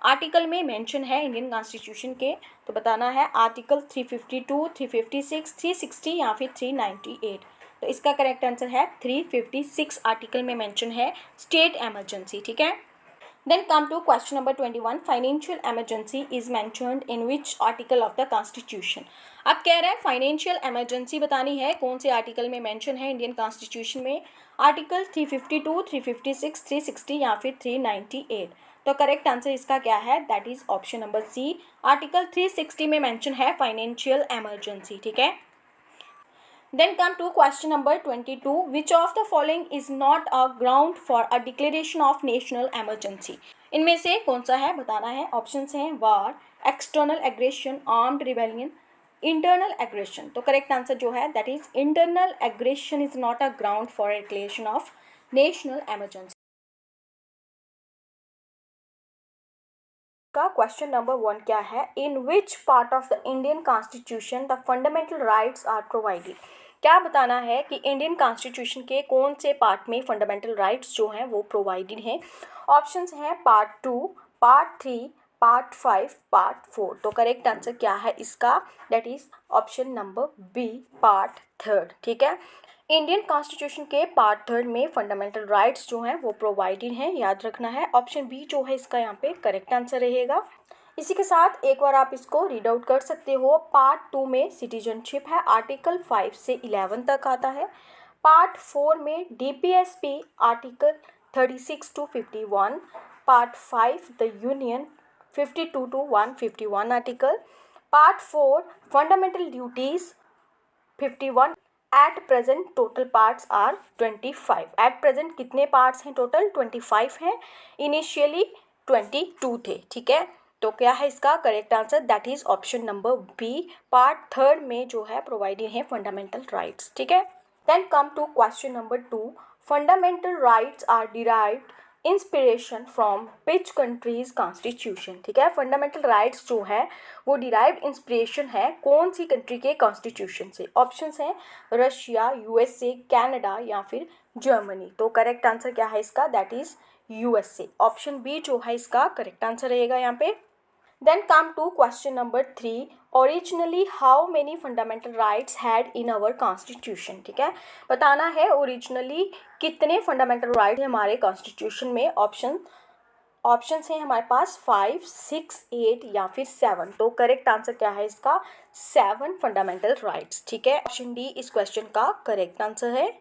आर्टिकल में मेंशन है इंडियन कॉन्स्टिट्यूशन के, तो बताना है आर्टिकल 352, 356, 360 या फिर 398। तो इसका करेक्ट आंसर है 356 आर्टिकल में मेंशन है स्टेट इमरजेंसी, ठीक है। Then come to question number 21, financial emergency is mentioned in which article of the constitution. अब कह रहा है फाइनेंशियल इमरजेंसी बतानी है कौन से आर्टिकल में मेंशन है इंडियन कॉन्स्टिट्यूशन में, आर्टिकल 352, 356, 360 या फिर 398। तो करेक्ट आंसर इसका क्या है, that is option number C, article 360 में मेंशन है फाइनेंशियल इमरजेंसी, ठीक है। Then come to question number 22. Which of the following is not a ground for a declaration of national emergency? इनमें से कौन सा है बताना है। ऑप्शंस हैं war, external aggression, armed rebellion, internal aggression. तो करेक्ट आंसर जो है that is internal aggression is not a ground for a declaration of national emergency. का क्वेश्चन नंबर 1 क्या है, in which part of the Indian constitution the fundamental rights are provided. क्या बताना है कि इंडियन कॉन्स्टिट्यूशन के कौन से पार्ट में फंडामेंटल राइट्स जो हैं वो प्रोवाइडेड हैं। ऑप्शंस हैं पार्ट 2, पार्ट 3, पार्ट 5, पार्ट 4। तो करेक्ट आंसर क्या है इसका, that is option number B, part 3, ठीक है। इंडियन कॉन्स्टिट्यूशन के पार्ट 3 में फंडामेंटल राइट्स जो हैं वो प्रोवाइडेड हैं, याद रखना है। ऑप्शन बी जो है इसका यहाँ पे करेक्ट आंसर रहेगा। इसी के साथ एक बार आप इसको रीड आउट कर सकते हो। पार्ट 2 में सिटीजनशिप है, आर्टिकल 5 से 11 तक आता है। पार्ट 4 में DPSP, article 36 to 51। Part 5 the union, 52 to 151 article. Part 4 fundamental duties, 51। At present total parts are 25। At present कितने पार्ट्स हैं टोटल, 25 हैं, इनिशियली 22 थे, ठीक है। तो क्या है इसका correct answer, that is option number B, part 3 में जो है प्रोवाइडेड है फंडामेंटल राइट्स, ठीक है। Then come to question number 2, fundamental rights are derived inspiration from which countries constitution, ठीक है। फंडामेंटल राइट्स जो है वो डिराइव्ड इंस्पिरेशन है कौन सी कंट्री के कॉन्स्टिट्यूशन से। ऑप्शंस हैं रशिया, यूएसए, कनाडा या फिर जर्मनी। तो करेक्ट आंसर क्या है इसका, that is USA. Option B जो है इसका करेक्ट आंसर रहेगा यहाँ पे। Then come to question number 3, originally how many fundamental rights had in our constitution, ठीक है। बताना है ओरिजिनली कितने फंडामेंटल राइट्स हैं हमारे कॉन्स्टिट्यूशन में। ऑप्शंस हैं हमारे पास 5, 6, 8 या फिर 7। तो करेक्ट आंसर क्या है इसका, 7 फंडामेंटल राइट्स, ठीक है। ऑप्शन डी इस क्वेश्चन का करेक्ट आंसर है।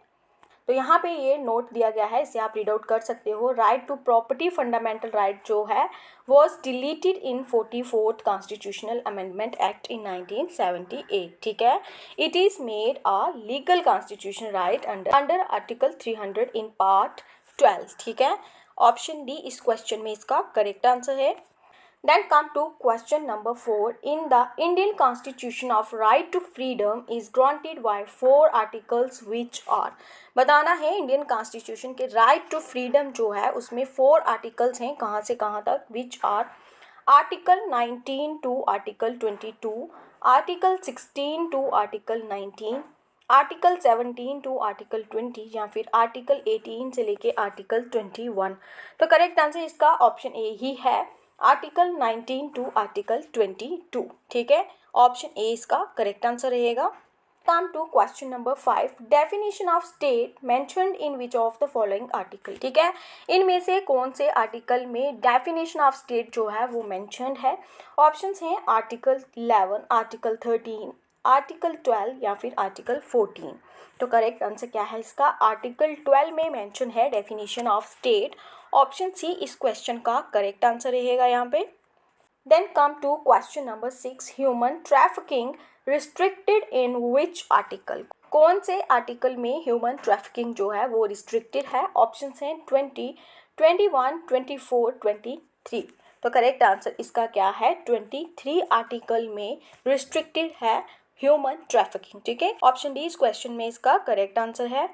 तो यहाँ पे ये नोट दिया गया है, इसे आप रीड आउट कर सकते हो। Right to property fundamental right जो है was deleted in 44th constitutional amendment act in 1978, ठीक है। It is made a legal constitution right under article 300 in part 12, ठीक है। ऑप्शन डी इस क्वेश्चन में इसका करेक्ट आंसर है। Then come to question number 4. In the Indian Constitution of right to freedom is granted by 4 articles which are। बताना है Indian constitution के right to freedom जो है उसमें 4 आर्टिकल्स हैं, कहाँ से कहाँ तक, which are article 19 to article 22, article 16 to article 19, article 17 to article 20 या फिर आर्टिकल 18 से लेके आर्टिकल 21। तो करेक्ट आंसर इसका ऑप्शन ए ही है, आर्टिकल 19 टू आर्टिकल 22, ठीक है। ऑप्शन ए इसका करेक्ट आंसर रहेगा। Come to question number 5, definition of state mentioned in which of the following article, ठीक है। इनमें से कौन से आर्टिकल में डेफिनेशन ऑफ स्टेट जो है वो मेंशन्ड है। ऑप्शंस हैं आर्टिकल 11, आर्टिकल 13, आर्टिकल 12 या फिर आर्टिकल 14। तो करेक्ट आंसर क्या है इसका, आर्टिकल 12 में मेंशन है definition of state. Option C इस क्वेश्चन का करेक्ट आंसर रहेगा यहाँ पे। Then come to question number 6, human trafficking restricted in which article. कौन से आर्टिकल में ह्यूमन ट्रैफिकिंग जो है वो रिस्ट्रिक्टेड है। ऑप्शंस हैं 20, 21, 24, 23। तो करेक्ट आंसर इसका क्या है, 23 आर्टिकल में रिस्ट्रिक्टेड है ह्यूमन ट्रैफिकिंग, ठीक है। ऑप्शन डी इस क्वेश्चन में इसका करेक्ट आंसर है।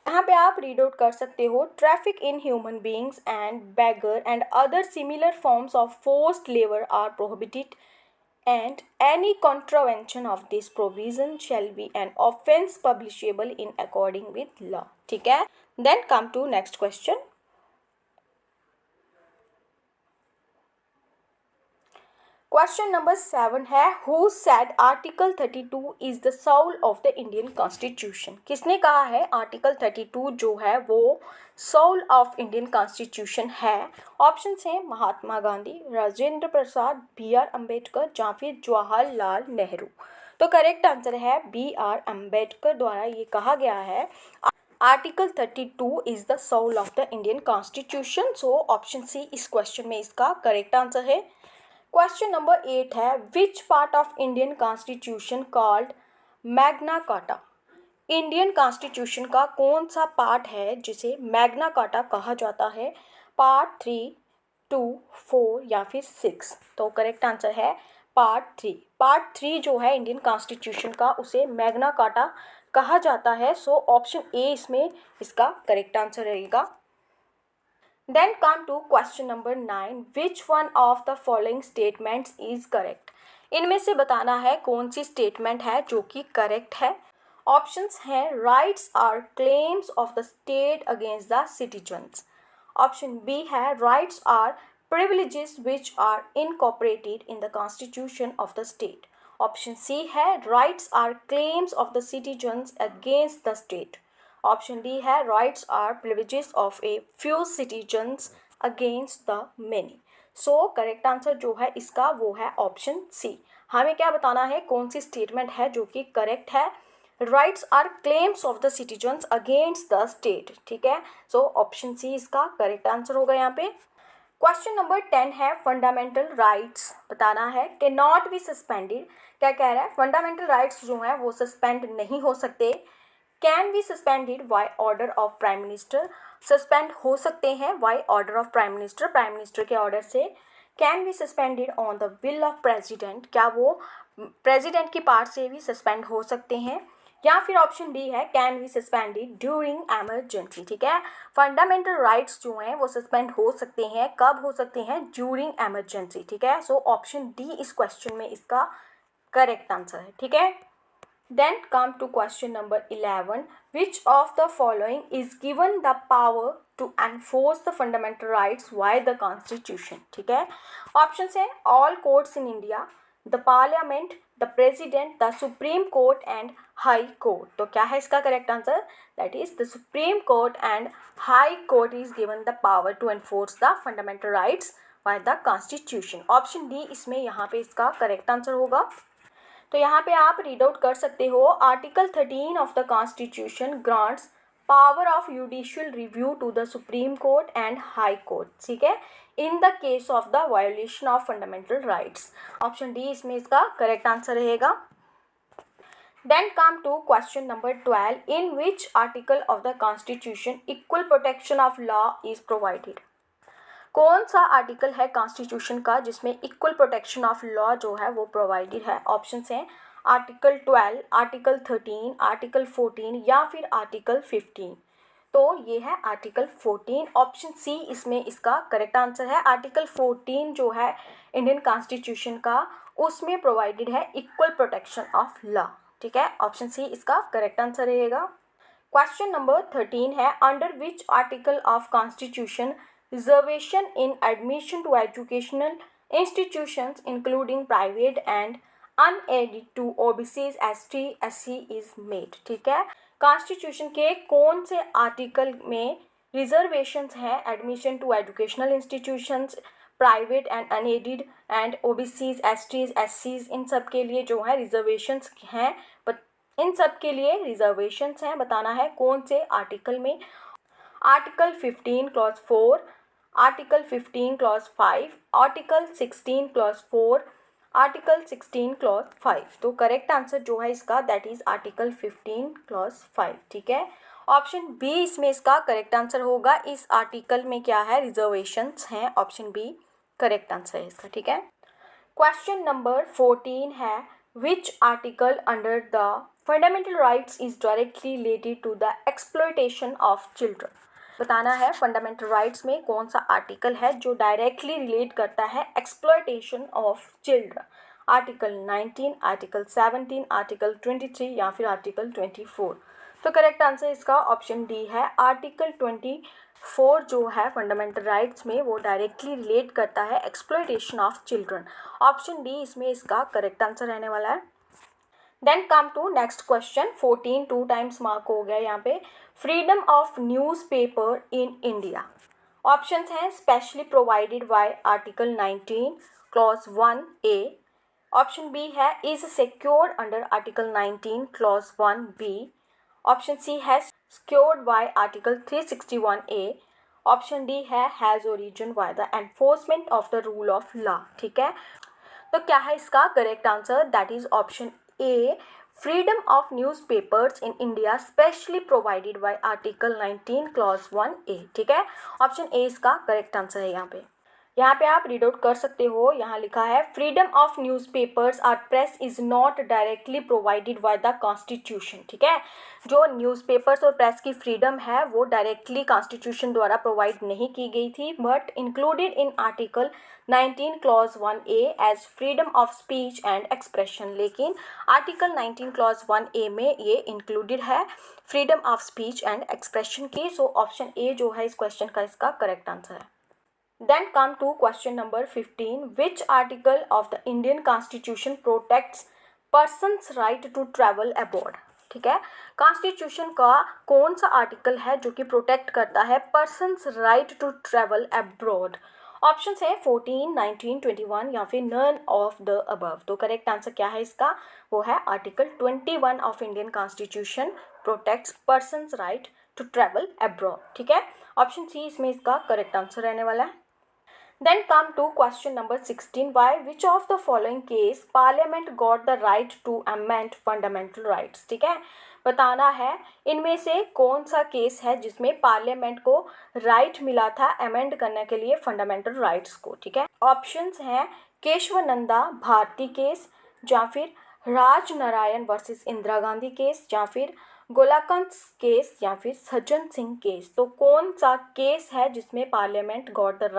यहाँ पे आप रीड आउट कर सकते हो, traffic in human beings and beggar and other similar forms of forced labour are prohibited and any contravention of this provision shall be an offense punishable in according with law. ठीक है. Then come to next question. Question number 7 है who said article 32 is the soul of the Indian constitution. किसने कहा है article 32 जो है वो soul of Indian constitution है. ऑप्शन हैं महात्मा गांधी, राजेंद्र प्रसाद, बी आर अम्बेडकर या फिर जवाहरलाल नेहरू. तो करेक्ट आंसर है बी आर अम्बेडकर द्वारा ये कहा गया है article 32 is the soul of the Indian constitution. So option C इस क्वेश्चन में इसका करेक्ट आंसर है. क्वेश्चन नंबर 8 है विच part of Indian constitution called Magna carta. Indian constitution का कौन सा पार्ट है जिसे मैग्ना कार्टा कहा जाता है. पार्ट 3, 2, 4 या फिर 6. तो करेक्ट आंसर है पार्ट 3. पार्ट 3 जो है इंडियन कॉन्स्टिट्यूशन का उसे मैग्ना कार्टा कहा जाता है. सो ऑप्शन ए इसमें इसका करेक्ट आंसर रहेगा. Then come to question number 9. Which one of the following statements is correct? इनमें से बताना है कौन सी स्टेटमेंट है जो कि करेक्ट है. ऑप्शंस हैं rights are claims of the state against the citizens. Option B है rights are privileges which are incorporated in the constitution of the state. Option C है rights are claims of the citizens against the state. Option D है rights are privileges of a few citizens against the many. So correct answer जो है इसका वो है option सी. हमें क्या बताना है कौन सी स्टेटमेंट है जो कि करेक्ट है. Rights are claims of the citizens against the state. ठीक है. सो ऑप्शन सी इसका करेक्ट आंसर होगा यहाँ पे. क्वेश्चन नंबर 10 है फंडामेंटल राइट्स बताना है कैन नॉट बी सस्पेंडेड. क्या कह रहा है फंडामेंटल राइट्स जो हैं वो सस्पेंड नहीं हो सकते. Can be suspended by order of prime minister. Suspend हो सकते हैं by order of prime minister, prime minister के ऑर्डर से. Can be suspended on the will of president. क्या वो प्रेसिडेंट की पार्ट से भी सस्पेंड हो सकते हैं. या फिर ऑप्शन डी है can be suspended during emergency. ठीक है. फंडामेंटल राइट्स जो हैं वो सस्पेंड हो सकते हैं. कब हो सकते हैं ड्यूरिंग एमरजेंसी. ठीक है. सो ऑप्शन डी इस क्वेश्चन में इसका करेक्ट आंसर है. ठीक है. Then come to question number 11. Which of the following is given the power to enforce the fundamental rights by the Constitution? ठीक है. Options हैं all courts in India, the Parliament, the President, the Supreme Court and High Court. तो क्या है इसका correct answer? That is the Supreme Court and High Court is given the power to enforce the fundamental rights by the Constitution. Option D इसमें यहाँ पे इसका correct answer होगा. तो यहाँ पे आप रीड आउट कर सकते हो article 13 of the constitution grants power of judicial review to the supreme court and high court. ठीक है. In the case of the violation of fundamental rights. Option D इसमें इसका करेक्ट आंसर रहेगा. Then come to question number 12. In which article of the constitution equal protection of law is provided. कौन सा article है constitution का जिसमें equal protection of law जो है वो प्रोवाइडेड है. ऑप्शंस हैं आर्टिकल 12, आर्टिकल 13, आर्टिकल 14 या फिर आर्टिकल 15. तो ये है आर्टिकल 14. ऑप्शन सी इसमें इसका करेक्ट आंसर है. आर्टिकल 14 जो है इंडियन कॉन्स्टिट्यूशन का उसमें प्रोवाइडेड है इक्वल प्रोटेक्शन ऑफ लॉ. ठीक है. ऑप्शन सी इसका करेक्ट आंसर रहेगा. क्वेश्चन नंबर 13 है under which article of constitution reservation in admission to educational institutions including private and unaided to OBCs, ST, SC is made. ठीक है. Constitution के कौन से आर्टिकल में रिजर्वेशंस हैं admission to educational institutions, private and unaided and OBCs, STs, SCs इन सब के लिए जो है रिजर्वेशंस हैं. इन सब के लिए रिजर्वेशंस हैं बताना है कौन से आर्टिकल में. Article 15 clause 4, article 15 clause 5, article 16 clause 4, article 16 clause 5. तो करेक्ट आंसर जो है इसका दैट इज आर्टिकल 15 क्लॉज 5. ठीक है. ऑप्शन बी इसमें इसका करेक्ट आंसर होगा. इस आर्टिकल में क्या है रिजर्वेशंस हैं. ऑप्शन बी करेक्ट आंसर है इसका. ठीक है. क्वेश्चन नंबर 14 है which article under the fundamental rights is directly related to the exploitation of children. बताना है फंडामेंटल राइट्स में कौन सा आर्टिकल है जो डायरेक्टली रिलेट करता है exploitation of children. Article 19, article 17, article 23 या फिर आर्टिकल 24। तो करेक्ट आंसर इसका ऑप्शन डी है। आर्टिकल 24 जो है फंडामेंटल राइट्स में वो डायरेक्टली रिलेट करता है exploitation of children. Option D इसमें इसका करेक्ट आंसर रहने वाला है। Then come to next question 14, 2 times mark हो गया यहाँ पे। Freedom of newspaper in India. Options हैं specially provided by article 19 clause 1A। Option B है is secured under article 19 clause 1B। Option C है secured by article 361A। Option D है has origin by the enforcement of the rule of law. ठीक है, तो क्या है इसका correct answer? That is option A, freedom of newspapers in India specially provided by article 19 clause 1A। ठीक है, option A इसका करेक्ट आंसर है। यहाँ पे आप रीड आउट कर सकते हो। यहाँ लिखा है freedom of newspapers are press is not directly provided by the constitution. ठीक है, जो न्यूज़पेपर्स और प्रेस की फ्रीडम है वो डायरेक्टली कॉन्स्टिट्यूशन द्वारा प्रोवाइड नहीं की गई थी, but included in article 19 clause 1A as freedom of speech and expression. लेकिन आर्टिकल 19 क्लॉज 1A में ये इंक्लूडेड है freedom of speech and expression की। सो ऑप्शन ए जो है इस क्वेश्चन का इसका करेक्ट आंसर है। Then come to question number 15. Which article of the Indian Constitution protects person's right to travel abroad? ठीक है, कॉन्स्टिट्यूशन का कौन सा आर्टिकल है जो कि प्रोटेक्ट करता है person's right to travel abroad? Options है 14, 19, 21 या फिर नन ऑफ द अबव। तो करेक्ट आंसर क्या है इसका? वो है article 21 of Indian constitution protects person's right to travel abroad. ठीक है, ऑप्शन सी इसमें इसका करेक्ट आंसर रहने वाला है। Then come to question number 16. By which of the following case Parliament got the right to amend fundamental rights? ठीक है, बताना है इनमें से कौन सा केस है जिसमें पार्लियामेंट को राइट मिला था अमेंड करने के लिए फंडामेंटल राइट्स को। ठीक है, ऑप्शंस हैं केशवानंदा भारती केस, या फिर राज नारायण वर्सेस इंदिरा गांधी केस, या फिर गोलाकंद केस, या फिर सज्जन सिंह केस। तो कौन सा केस है जिसमें parliament got the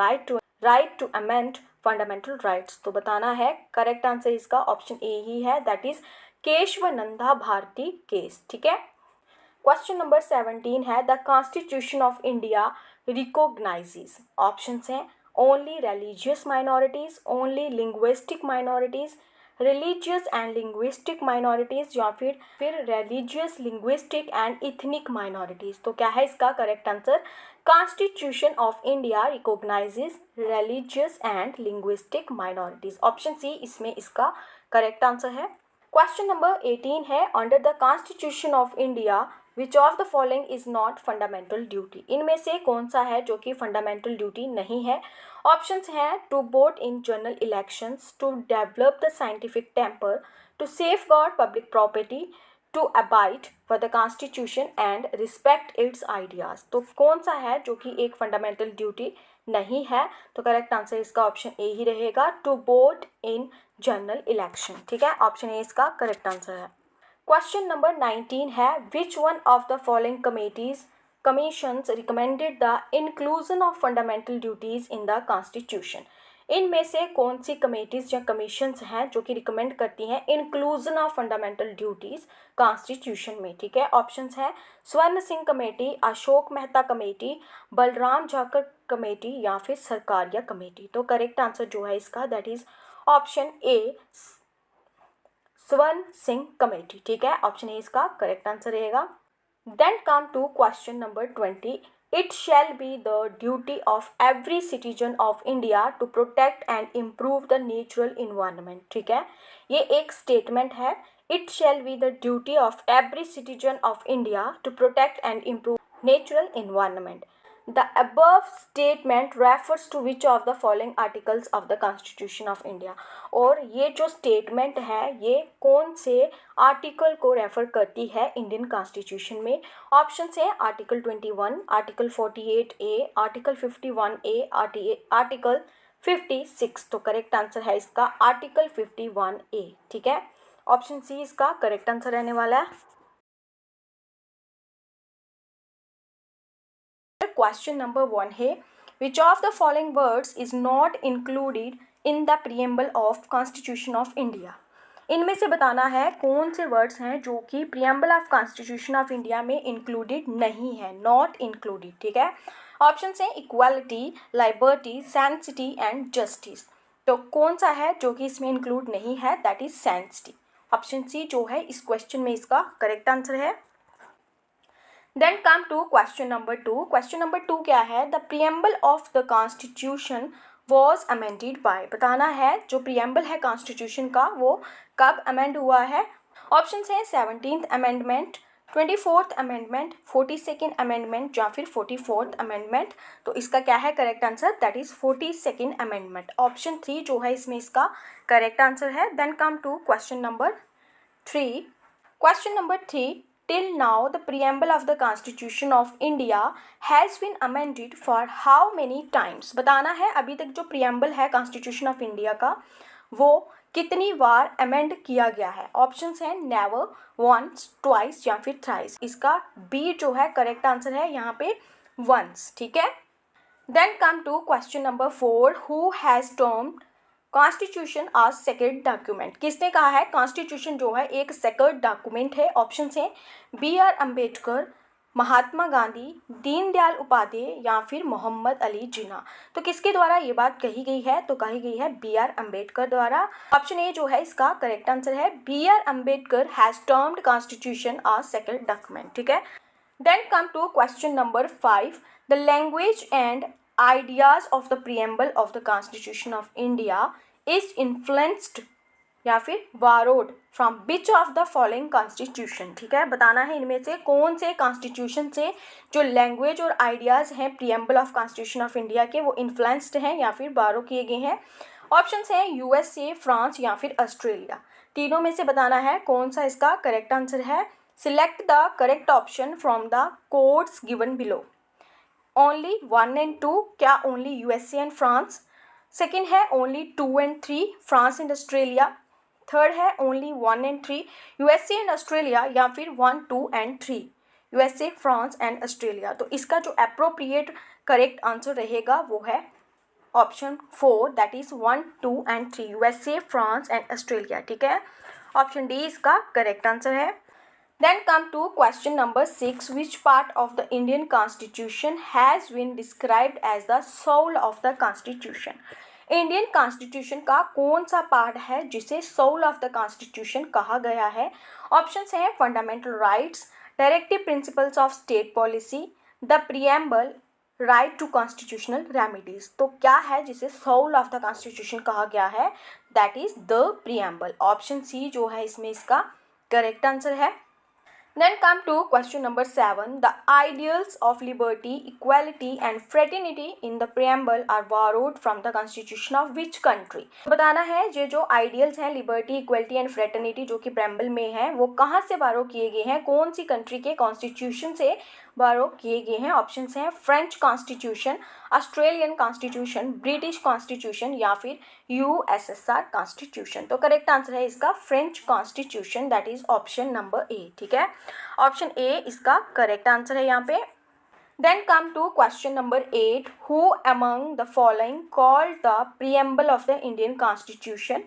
right to amend fundamental rights? तो बताना है करेक्ट आंसर इसका ऑप्शन ए ही है, that is Kesavananda Bharati case. ठीक है, क्वेश्चन नंबर 17 है the constitution of India recognises. Options हैं only religious minorities, only linguistic minorities, religious and linguistic minorities, या फिर religious linguistic and ethnic minorities. तो क्या है इसका correct answer? Constitution of India recognises religious and linguistic minorities. Option C इसमें इसका correct answer है। क्वेश्चन नंबर 18 है under the constitution of India which of the following is not fundamental duty? इनमें से कौन सा है जो कि फंडामेंटल ड्यूटी नहीं है? ऑप्शंस हैं to vote in general elections, to develop the scientific temper, to safeguard public property, to abide for the constitution and respect its ideas. तो कौन सा है जो कि एक फंडामेंटल ड्यूटी नहीं है? तो करेक्ट आंसर इसका ऑप्शन ए ही रहेगा, to vote in general election. ठीक है, ऑप्शन ए इसका करेक्ट आंसर है। क्वेश्चन नंबर 19 है which one of the following commissions recommended the inclusion of fundamental duties in the constitution? इनमें से कौन सी कमेटीज या कमीशंस हैं जो कि रिकमेंड करती हैं inclusion of fundamental duties constitution में? ठीक है, ऑप्शंस हैं स्वर्ण Singh committee, Ashok Mehta committee, Balram Jakhar committee, या फिर सरकारिया कमेटी। तो करेक्ट आंसर जो है इसका दैट इज ऑप्शन ए, स्वर्ण सिंह कमेटी। ठीक है, ऑप्शन ए इसका करेक्ट आंसर रहेगा। Then come to question number 20. It shall be the duty of every citizen of India to protect and improve the natural environment. ठीक है, ये एक स्टेटमेंट है। It shall be the duty of every citizen of India to protect and improve natural environment. The above statement refers to which of the following articles of the Constitution of India? और ये जो statement है ये कौन से article को refer करती है इंडियन कॉन्स्टिट्यूशन में? ऑप्शन है article 21, article 48A, article 51A, article 56। तो करेक्ट आंसर है इसका आर्टिकल 51A। ठीक है, ऑप्शन सी इसका करेक्ट आंसर रहने वाला है। क्वेश्चन नंबर 1 है which of the following words is not included in the preamble of constitution of India. इनमें से बताना है कौन से वर्ड्स हैं जो कि preamble of constitution of India में इंक्लूडेड नहीं है, नॉट इंक्लूडेड, ठीक है। ऑप्शन है equality, liberty, sanctity and justice. तो कौन सा है जो कि इसमें इंक्लूड नहीं है, that is sanctity. Option C जो है इस क्वेश्चन में इसका करेक्ट आंसर है। Then come to question number 2। Question number 2 क्या है, the preamble of the constitution was amended by. बताना है जो प्रीएम्बल है कॉन्स्टिट्यूशन का वो कब अमेंड हुआ है। ऑप्शन है 17th amendment, 24th amendment, 42nd amendment या फिर 44th अमेंडमेंट। तो इसका क्या है correct answer, that is 42nd amendment. Option 3 जो है इसमें इसका करेक्ट आंसर है। Then come to question number 3। Question number 3, till now the preamble of the constitution of India has been amended for how many times। बताना है अभी तक जो preamble है constitution of India का वो कितनी बार अमेंड किया गया है। ऑप्शंस हैं नेवर, वंस, ट्वाइस या फिर थ्राइस। इसका बी जो है करेक्ट आंसर है यहाँ पे वंस, ठीक है। Then come to question number 4, who has termed constitution as sacred document. किसने कहा है कॉन्स्टिट्यूशन जो है एक सेक्रेड डॉक्यूमेंट है। ऑप्शन है BR अम्बेडकर, महात्मा गांधी, दीनदयाल उपाध्याय या फिर मोहम्मद अली जिन्ना। तो किसके द्वारा ये बात कही गई है, तो कही गई है BR अम्बेडकर द्वारा। ऑप्शन ए जो है इसका करेक्ट आंसर है, BR Ambedkar has termed constitution as sacred document, ठीक है। Then come to question number 5, the language and ideas of the preamble of the constitution of India is influenced या फिर borrowed from which of the following constitution। ठीक है, बताना है इनमें से कौन से कॉन्स्टिट्यूशन से जो लैंग्वेज और आइडियाज हैं preamble of constitution of India के वो इन्फ्लुएंस्ड हैं या फिर बारो किए गए हैं। ऑप्शन हैं USA, फ्रांस या फिर ऑस्ट्रेलिया। तीनों में से बताना है कौन सा इसका करेक्ट आंसर है। Select the correct option from the codes given below. Only 1 and 2, क्या only USA and France. Second है only 2 and 3, France and Australia. Third है only 1 and 3, USA and Australia या फिर 1, 2 and 3, USA, France and Australia. तो इसका जो appropriate correct answer रहेगा वो है option 4, that is 1, 2 and 3, USA, France and Australia, ठीक है। ऑप्शन डी इसका करेक्ट आंसर है। Then come to question number 6, which part of the Indian Constitution has been described as the soul of the Constitution। Indian constitution का कौन सा part है जिसे soul of the constitution कहा गया है। ऑप्शंस हैं fundamental rights, directive principles of state policy, the preamble, right to constitutional remedies. तो क्या है जिसे सोल ऑफ द कॉन्स्टिट्यूशन कहा गया है, that is the preamble. Option C जो है इसमें इसका करेक्ट आंसर है। Then come to question number 7. The ideals of liberty, equality and fraternity in the preamble are borrowed from the constitution of which country। बताना है ये जो ideals हैं liberty, equality and fraternity जो कि preamble में हैं वो कहाँ से borrow किए गए हैं, कौन सी country के constitution से borrow किए गए हैं। ऑप्शंस हैं French constitution, Australian constitution, British constitution या फिर USSR कॉन्स्टिट्यूशन। तो करेक्ट आंसर है इसका French constitution, that is option number ए, ठीक है। ऑप्शन ए इसका करेक्ट आंसर है यहाँ पे। Then come to question number 8, who among the following called the preamble of the Indian constitution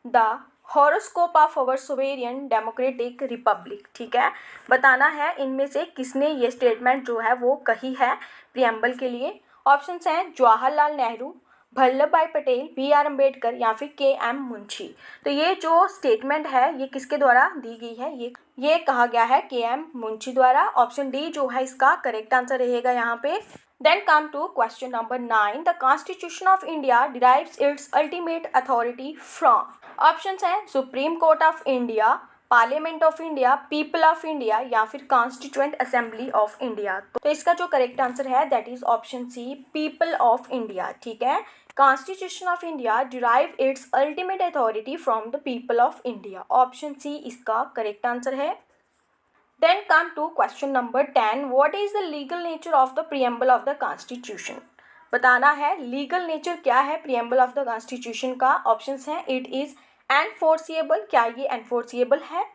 the horoscope of our sovereign democratic republic. ठीक है, बताना है इनमें से किसने ये स्टेटमेंट जो है वो कही है प्रीएम्बल के लिए। ऑप्शंस हैं जवाहरलाल नेहरू, वल्लभ भाई पटेल, BR अम्बेडकर या फिर KM मुंशी। तो ये जो स्टेटमेंट है ये किसके द्वारा दी गई है, ये कहा गया है KM मुंशी द्वारा। ऑप्शन डी जो है इसका करेक्ट आंसर रहेगा यहाँ पे। Then come to question number 9, the constitution of India derives its ultimate authority from. Options हैं Supreme Court of India, parliament of India, people of India या फिर कॉन्स्टिट्यूएंट असेंबली ऑफ इंडिया। तो इसका जो correct answer है that is option C, people of India. ठीक है, constitution of India derive its ultimate authority from the people of India. Option C इसका correct answer है। Then come to question number 10, what is the legal nature of the preamble of the constitution. बताना है legal nature क्या है preamble of the constitution का। Options हैं it is enforceable, क्या ये एनफोर्सिएबल है,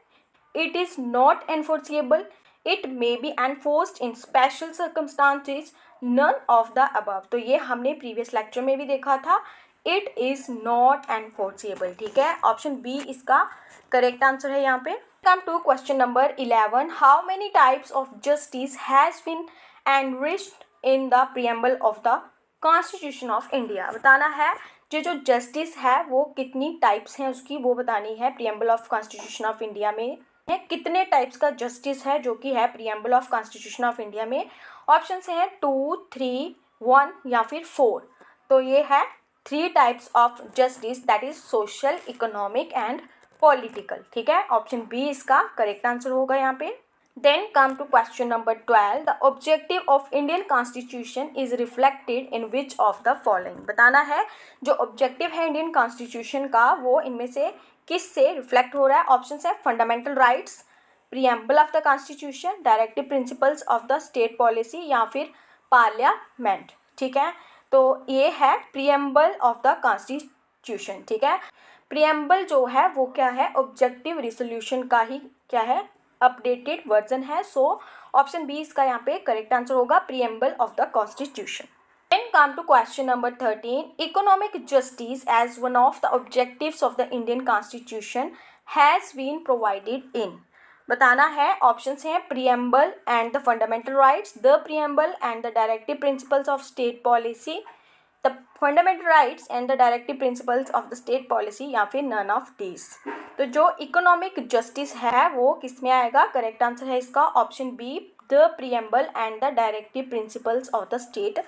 it is not enforceable, it may be enforced in special circumstances, none of the above. तो ये हमने प्रीवियस लेक्चर में भी देखा था इट इज़ नॉट एनफोर्सेबल, ठीक है। ऑप्शन बी इसका करेक्ट आंसर है यहाँ पे। Come to question number 11, how many types of justice has been enriched in the preamble of the constitution of India. बताना है जो जस्टिस है वो कितनी टाइप्स हैं उसकी, वो बतानी है। Preamble of constitution of India में है कितने टाइप्स का जस्टिस है जो कि है preamble of constitution of India में। ऑप्शंस हैं 2, 3, 1 या फिर 4। तो ये है 3 types of justice, that is social, economic and political, ठीक है। ऑप्शन बी इसका करेक्ट आंसर होगा यहाँ पे। Then come to question number 12, the objective of Indian constitution is reflected in which of the following. बताना है जो ऑब्जेक्टिव है इंडियन कॉन्स्टिट्यूशन का वो इनमें से किस से रिफ्लेक्ट हो रहा है। ऑप्शन है fundamental rights, preamble of the constitution, directive principles of the state policy या फिर पार्लियामेंट, ठीक है। तो ये है प्रीएम्बल ऑफ द कॉन्स्टिट्यूशन, ठीक है। प्रीएम्बल जो है वो क्या है, ऑब्जेक्टिव रिजोल्यूशन का ही क्या है, अपडेटेड वर्जन है। सो ऑप्शन बी इसका यहाँ पे करेक्ट आंसर होगा, preamble of the constitution. Then come to question number 13. Economic justice as one of the objectives of the Indian Constitution has been provided in. बताना है, options हैं preamble and the fundamental rights, the preamble and the directive principles of state policy, the fundamental rights and the directive principles of the state policy या फिर none of these। तो जो economic justice है वो किस में आएगा, करेक्ट आंसर है इसका option B, the preamble and the directive principles of the state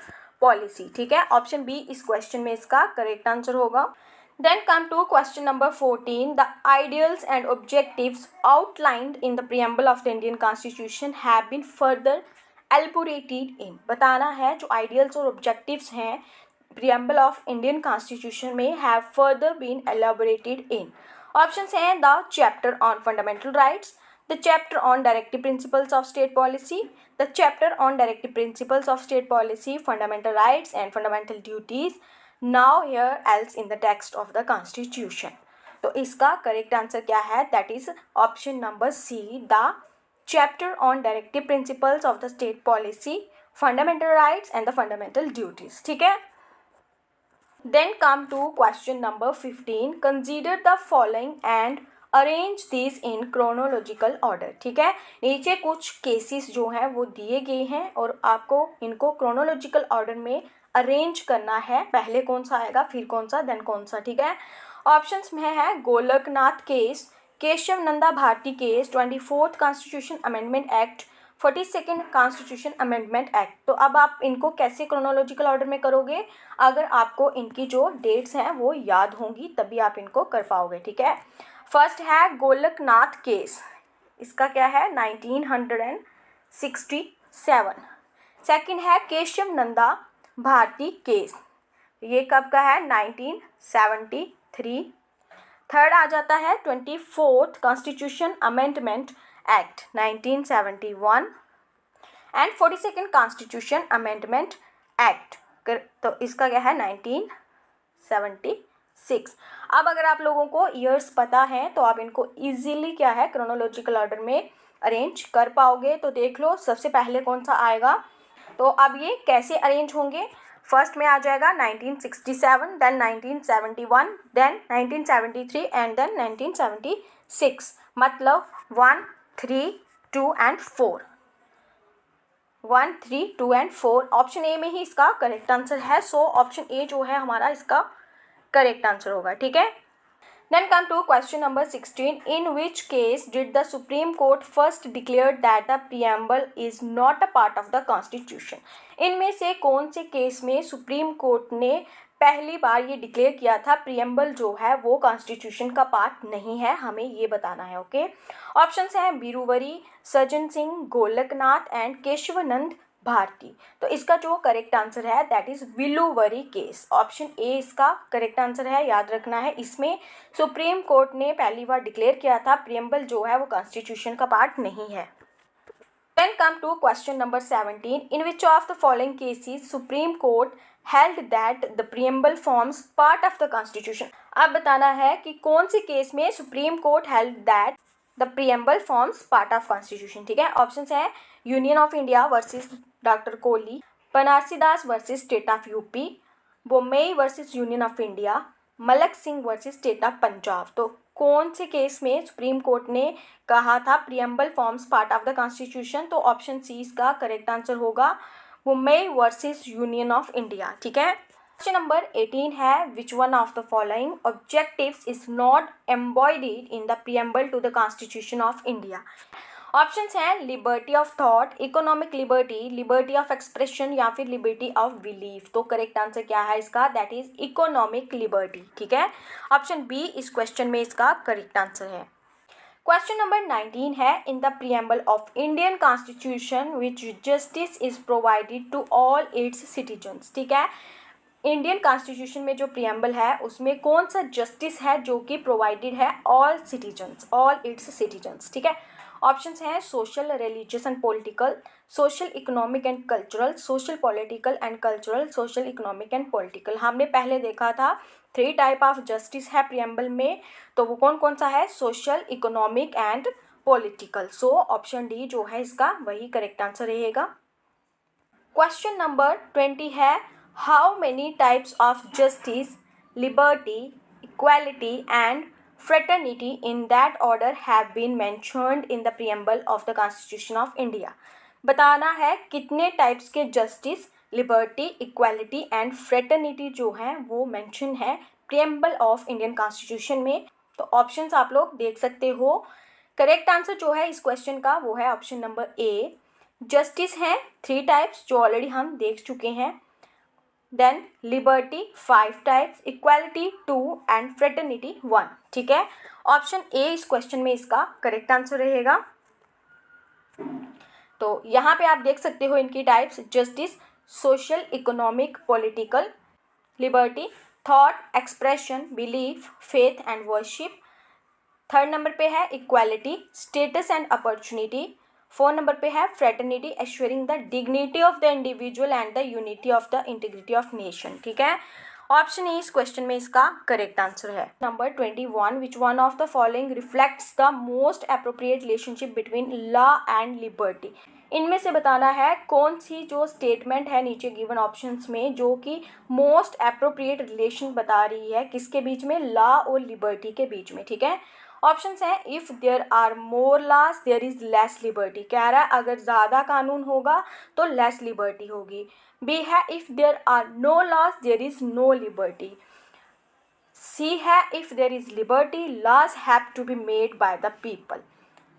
policy, ठीक है। ऑप्शन बी इस क्वेश्चन में इसका करेक्ट आंसर होगा। Then come to question number 14, the ideals and objectives outlined in the preamble of the Indian constitution have been further elaborated in. बताना है जो ideals और ऑब्जेक्टिव्स हैं प्रीएम्बल ऑफ इंडियन कॉन्स्टिट्यूशन में have further been elaborated in. Options हैं the chapter on fundamental rights, the chapter on directive principles of state policy, the chapter on directive principles of state policy, fundamental rights and fundamental duties, now here else in the text of the constitution। तो इसका correct answer क्या है, that is option number C, the chapter on directive principles of the state policy, fundamental rights and the fundamental duties, ठीक है। Then come to question number 15, consider the following and arrange this in chronological order, ठीक है। नीचे कुछ cases जो हैं वो दिए गए हैं और आपको इनको क्रोनोलॉजिकल ऑर्डर में अरेंज करना है, पहले कौन सा आएगा फिर कौन सा देन कौन सा, ठीक है। ऑप्शंस में है Golaknath case, Keshav Nanda Bharati case, 24th constitution amendment act, 42nd constitution amendment act. तो अब आप इनको कैसे क्रोनोलॉजिकल ऑर्डर में करोगे, अगर आपको इनकी जो डेट्स हैं वो याद होंगी तभी आप इनको कर पाओगे, ठीक है। फर्स्ट है गोलकनाथ केस, इसका क्या है 1967। सेकंड है केशव नंदा भारती केस, ये कब का है 1973। थर्ड आ जाता है 24th constitution amendment act 1971 and 42nd constitution amendment act, तो इसका क्या है 1976। अब अगर आप लोगों को ईयर्स पता है तो आप इनको इजीली क्या है क्रोनोलॉजिकल ऑर्डर में अरेंज कर पाओगे। तो देख लो सबसे पहले कौन सा आएगा, तो अब ये कैसे अरेंज होंगे, फर्स्ट में आ जाएगा 1967, देन 1971, देन 1973 एंड देन 1976, मतलब 1, 3, 2 एंड 4, 1, 3, 2 एंड 4। ऑप्शन ए में ही इसका करेक्ट आंसर है, सो ऑप्शन ए जो है हमारा इसका करेक्ट आंसर होगा, ठीक है। Then come to question number 16, in which case did the supreme court first declare that the preamble is not a part of the constitution. इनमें से कौन से केस में सुप्रीम कोर्ट ने पहली बार ये डिक्लेयर किया था प्रीएम्बल जो है वो कॉन्स्टिट्यूशन का पार्ट नहीं है, हमें ये बताना है, ओके। ऑप्शंस हैं बीरूवरी, सज्जन सिंह, गोलकनाथ एंड केशवानंद भारती। तो इसका जो करेक्ट आंसर है दैट इज विलूवरी केस, ऑप्शन ए इसका करेक्ट आंसर है, याद रखना है। इसमें सुप्रीम कोर्ट ने पहली बार डिक्लेयर किया था प्रीएम्बल जो है वो कॉन्स्टिट्यूशन का पार्ट नहीं है। Then come to question number 17, in which of the following cases supreme court held that the preamble forms part of the constitution. अब बताना है कि कौन से केस में supreme court held that the preamble forms part of constitution, ठीक है। Options हैं union of India versus doctor Kohli, Banarasi Das versus state of UP, Bommai versus union of India, Malak Singh versus state of Punjab. तो कौन से केस में सुप्रीम कोर्ट ने कहा था preamble forms part of the constitution? तो ऑप्शन सी इसका करेक्ट आंसर होगा, Bommai versus union of India. ठीक है। क्वेश्चन नंबर 18 है, which one of the following objectives is not embodied in the preamble to the constitution of India? Options हैं liberty of thought, economic liberty, liberty of expression या फिर liberty of belief. तो correct answer क्या है इसका? That is economic liberty. ठीक है। Option B इस क्वेश्चन में इसका करेक्ट आंसर है। क्वेश्चन नंबर 19 है, in the preamble of Indian constitution which justice is provided to all its citizens. ठीक है। इंडियन कॉन्स्टिट्यूशन में जो प्रियम्बल है उसमें कौन सा जस्टिस है जो कि प्रोवाइडेड है all citizens, all its citizens. ठीक है। ऑप्शंस हैं social, religious and political, social, economic and cultural, social, political and cultural, social, economic and political. हमने पहले देखा था 3 टाइप ऑफ जस्टिस है प्रियम्बल में, तो वो कौन कौन सा है? Social, economic and political. So option D जो है इसका वही करेक्ट आंसर रहेगा। क्वेश्चन नंबर 20 है, how many types of justice, liberty, equality and fraternity in that order have been mentioned in the preamble of the Constitution of India? बताना है कितने types के justice, liberty, equality and fraternity जो है वो mention है preamble of Indian constitution में। तो ऑप्शंस आप लोग देख सकते हो। करेक्ट आंसर जो है इस क्वेश्चन का वो है ऑप्शन नंबर ए। जस्टिस हैं 3 टाइप्स जो ऑलरेडी हम देख चुके हैं, then liberty 5 types, equality 2 and fraternity 1। ठीक है। ऑप्शन ए इस क्वेश्चन में इसका करेक्ट आंसर रहेगा। तो यहाँ पे आप देख सकते हो इनकी types, justice, social, economic, political, liberty, thought, expression, belief, faith and worship. 3rd number पे है equality, status and opportunity. 4 number पे है fraternity, assuring the dignity of the individual and the unity of the integrity of nation. ठीक है। Option E इस question में इसका correct answer है। Number 21, which one of the following reflects the most appropriate relationship between law and liberty? इनमें से बताना है कौन सी जो स्टेटमेंट है नीचे गिवन ऑप्शंस में जो कि मोस्ट अप्रोप्रिएट रिलेशन बता रही है किसके बीच में? लॉ और लिबर्टी के बीच में। ठीक है। ऑप्शंस हैं if there are more laws there is less liberty. कह रहा है अगर ज़्यादा कानून होगा तो लेस लिबर्टी होगी। बी है if there are no laws there is no liberty. C है if there is liberty laws have to be made by the people.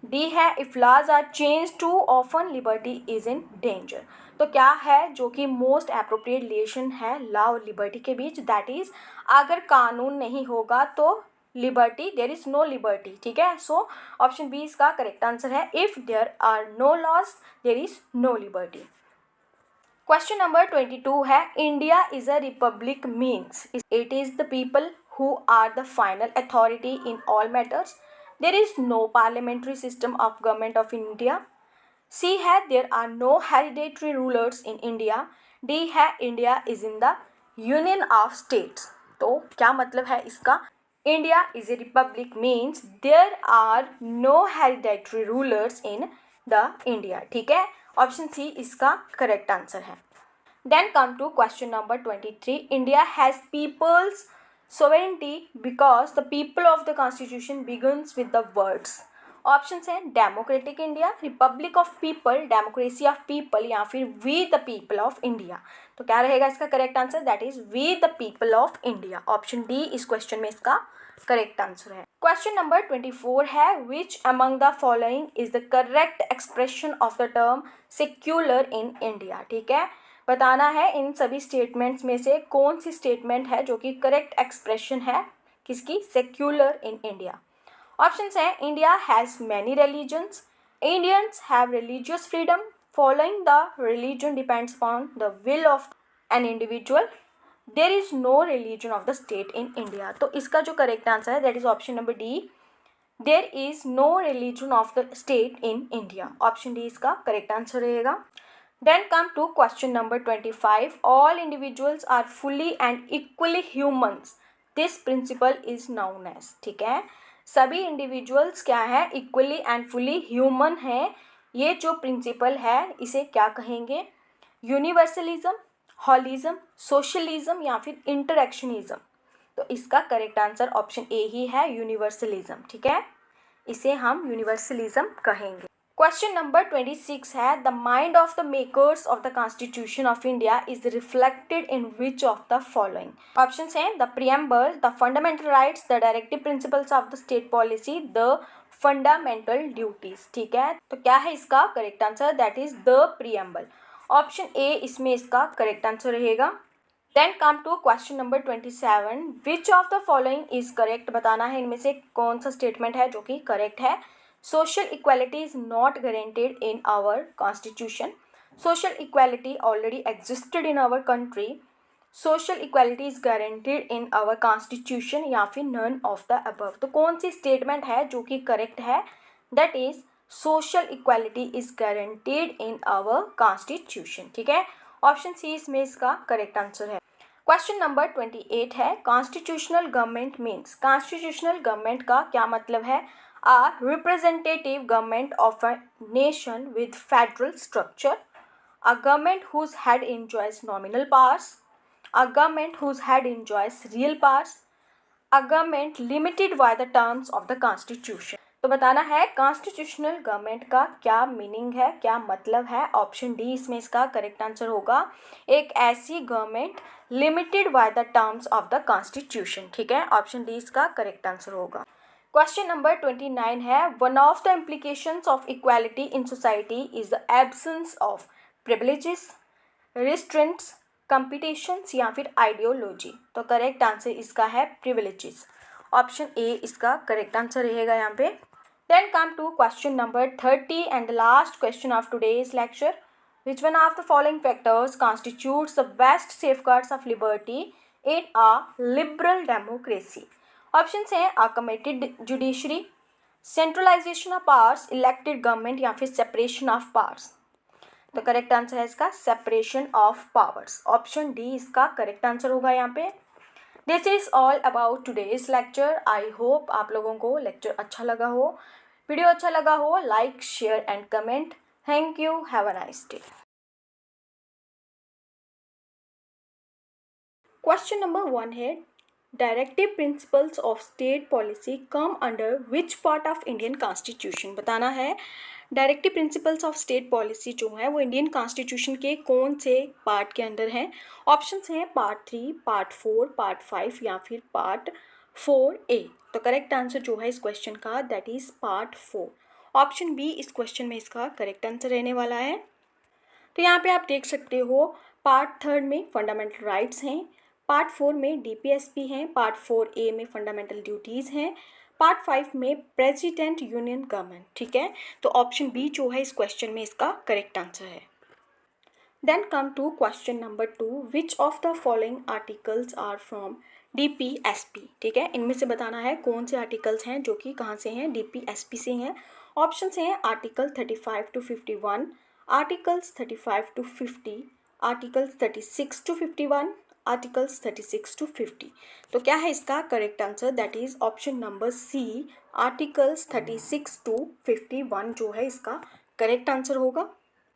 D है if laws are change too often liberty is in danger. तो क्या है जो कि most appropriate relation है law और liberty के बीच? दैट इज़ अगर कानून नहीं होगा तो liberty, there is no liberty. ठीक है। सो ऑप्शन बी इसका करेक्ट आंसर है, if there are no laws there is no liberty. Question number 22 है, India is a republic means it is the people who are the final authority in all matters, there is no parliamentary system of government of India. C है there are no hereditary rulers in India. D है India is in the union of states. तो क्या मतलब है इसका? India is a republic means there are no hereditary rulers in the India. ठीक है। Option C इसका करेक्ट आंसर है। Then come to question number 23. India has people's sovereignty because the people of the constitution begins with the words. Options हैं democratic India, republic of people, democracy of people या फिर we the people of India. तो क्या रहेगा इसका correct answer? That is we the people of India. Option D इस question में इसका करेक्ट आंसर है। क्वेश्चन नंबर 24 है, which among the following is the correct expression of the term secular in India? ठीक है। बताना है इन सभी स्टेटमेंट्स में से कौन सी स्टेटमेंट है जो कि करेक्ट एक्सप्रेशन है किसकी? Secular in India. ऑप्शंस हैं India has many religions, Indians have religious freedom, following the religion depends upon the will of an individual, there is no religion of the state in India. तो इसका जो correct answer है that is option number D, there is no religion of the state in India. Option D इसका correct answer रहेगा। Then come to question number 25, all individuals are fully and equally humans, this principle is known as. ठीक है। सभी individuals क्या है? Equally and fully human है। ये जो प्रिंसिपल है इसे क्या कहेंगे? यूनिवर्सलिज्म, हॉलिज्म, सोशलिज्म या फिर इंटरेक्शनिज्म? तो इसका करेक्ट आंसर ऑप्शन ए ही है, यूनिवर्सलिज्म। ठीक है, इसे हम यूनिवर्सलिज्म कहेंगे। क्वेश्चन नंबर 26 है, the mind of the makers of the constitution of India is reflected in which of the following? Options हैं the preamble, the fundamental rights, the directive principles of the state policy, the fundamental duties. ठीक है, तो क्या है इसका correct answer? That is the preamble. Option A इसमें इसका correct answer रहेगा। Then come to question number 27, which of the following is correct? बताना है इनमें से कौन सा स्टेटमेंट है जो कि करेक्ट है। Social equality is not guaranteed in our constitution. Social equality already existed in our country. Social equality is guaranteed in our constitution, या फिर नन ऑफ द अबव। तो कौन सी स्टेटमेंट है जो कि करेक्ट है? That is social equality is guaranteed in our constitution. ठीक है, ऑप्शन सी इसमें इसका करेक्ट आंसर है। क्वेश्चन नंबर 28 है, constitutional government means? Constitutional government का क्या मतलब है? A representative government of a nation with federal structure, a government whose head enjoys nominal powers, a government whose head enjoys real powers, a government limited by the terms of the constitution। तो बताना है constitutional government का क्या meaning है, क्या मतलब है। Option D इसमें इसका करेक्ट आंसर होगा, एक ऐसी government limited by the terms of the constitution. ठीक है, ऑप्शन डी इसका करेक्ट आंसर होगा। क्वेश्चन नंबर 29 है, one of the implications of equality in society is the absence of privileges, restraints, competitions या फिर आइडियोलॉजी? तो करेक्ट आंसर इसका है प्रिविलेजेस। ऑप्शन ए इसका करेक्ट आंसर रहेगा यहाँ पे। Then come to question number 30 and the last question of today's lecture. Which one of the following factors constitutes the best safeguards of liberty in a liberal democracy? Options हैं a committed judiciary, centralization of powers, elected government या फिर separation of powers? तो correct answer है इसका separation of powers. Option D इसका correct answer होगा यहाँ पे। This is all about today's lecture. I hope आप लोगों को लेक्चर अच्छा लगा हो, वीडियो अच्छा लगा हो। Like, share and comment. Thank you, have a nice day. Question number 1 है, directive principles of state policy come under which part of Indian constitution? बताना है directive principles of state policy जो है वो इंडियन कॉन्स्टिट्यूशन के कौन से part के अंदर हैं। ऑप्शंस हैं पार्ट 3, पार्ट 4, पार्ट 5 या फिर पार्ट 4A। तो करेक्ट आंसर जो है इस क्वेश्चन का that is part 4। Option B इस क्वेश्चन में इसका करेक्ट आंसर रहने वाला है। तो यहाँ पे आप देख सकते हो पार्ट 3 में फंडामेंटल राइट्स हैं, पार्ट 4 में DPSP हैं, पार्ट 4A में फंडामेंटल ड्यूटीज़ हैं, पार्ट 5 में प्रेसिडेंट यूनियन गवर्नमेंट। ठीक है, तो ऑप्शन बी जो है इस क्वेश्चन में इसका करेक्ट आंसर है। Then come to question number 2, which of the following articles are from DPSP? ठीक है, इनमें से बताना है कौन से आर्टिकल्स हैं जो कि कहाँ से हैं, DPSP से हैं। ऑप्शंस हैं article 35 to 51, articles 35 to 50, articles 36 to 51, articles 36 to 50। तो क्या है इसका correct answer? That is option number C, articles 36 to 51 जो है इसका करेक्ट आंसर होगा।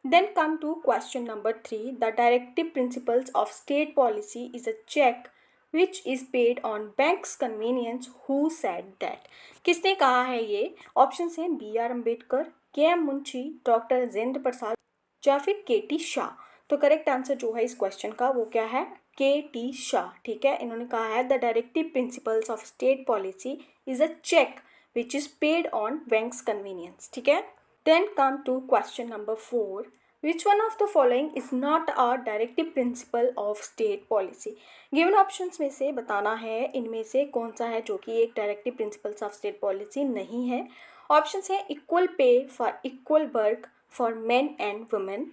Then come to question number 3, the directive principles of state policy is a check which is paid on banks convenience, who said that? किसने कहा है ये? Option हैं BR Ambedkar, KM Munshi, doctor Rajendra Prasad या फिर KT शाह। तो करेक्ट आंसर जो है इस क्वेश्चन का वो क्या है? KT शाह। ठीक है, इन्होंने कहा है the directive principles of state policy is a check which is paid on banks convenience. ठीक है, then come to question number 4, which one of the following is not a directive principle of state policy? Given options में से बताना है इनमें से कौन सा है जो कि एक directive principles of state policy नहीं है। ऑप्शंस हैं equal pay for equal work for men and women,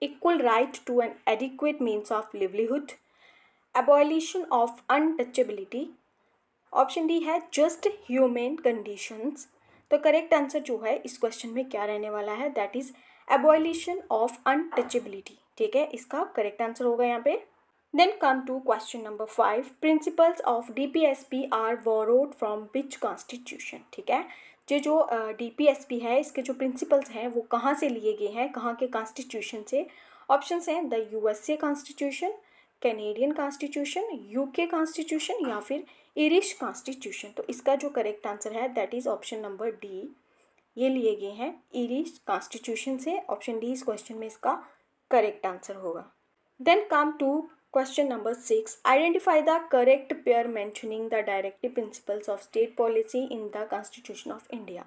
equal right to an adequate means of livelihood, abolition of untouchability. Option D है जस्ट ह्यूमन कंडीशंस। तो correct answer जो है इस question में क्या रहने वाला है? That is abolition of untouchability. ठीक है, इसका करेक्ट आंसर होगा यहाँ पे। Then come to question number 5, principles of DPSP are borrowed from which constitution? ठीक है, ये जो DPSP है इसके जो प्रिंसिपल्स हैं वो कहाँ से लिए गए हैं, कहाँ के कॉन्स्टिट्यूशन से? ऑप्शंस हैं the USA constitution, Canadian constitution, UK constitution या फिर इरिश कॉन्स्टिट्यूशन। तो इसका जो करेक्ट आंसर है that is option number D, ये लिए गए हैं इरिश कॉन्स्टिट्यूशन से। ऑप्शन डी इस क्वेश्चन में इसका करेक्ट आंसर होगा। Then come to question number 6, identify the correct pair mentioning the directive principles of state policy in the constitution of India.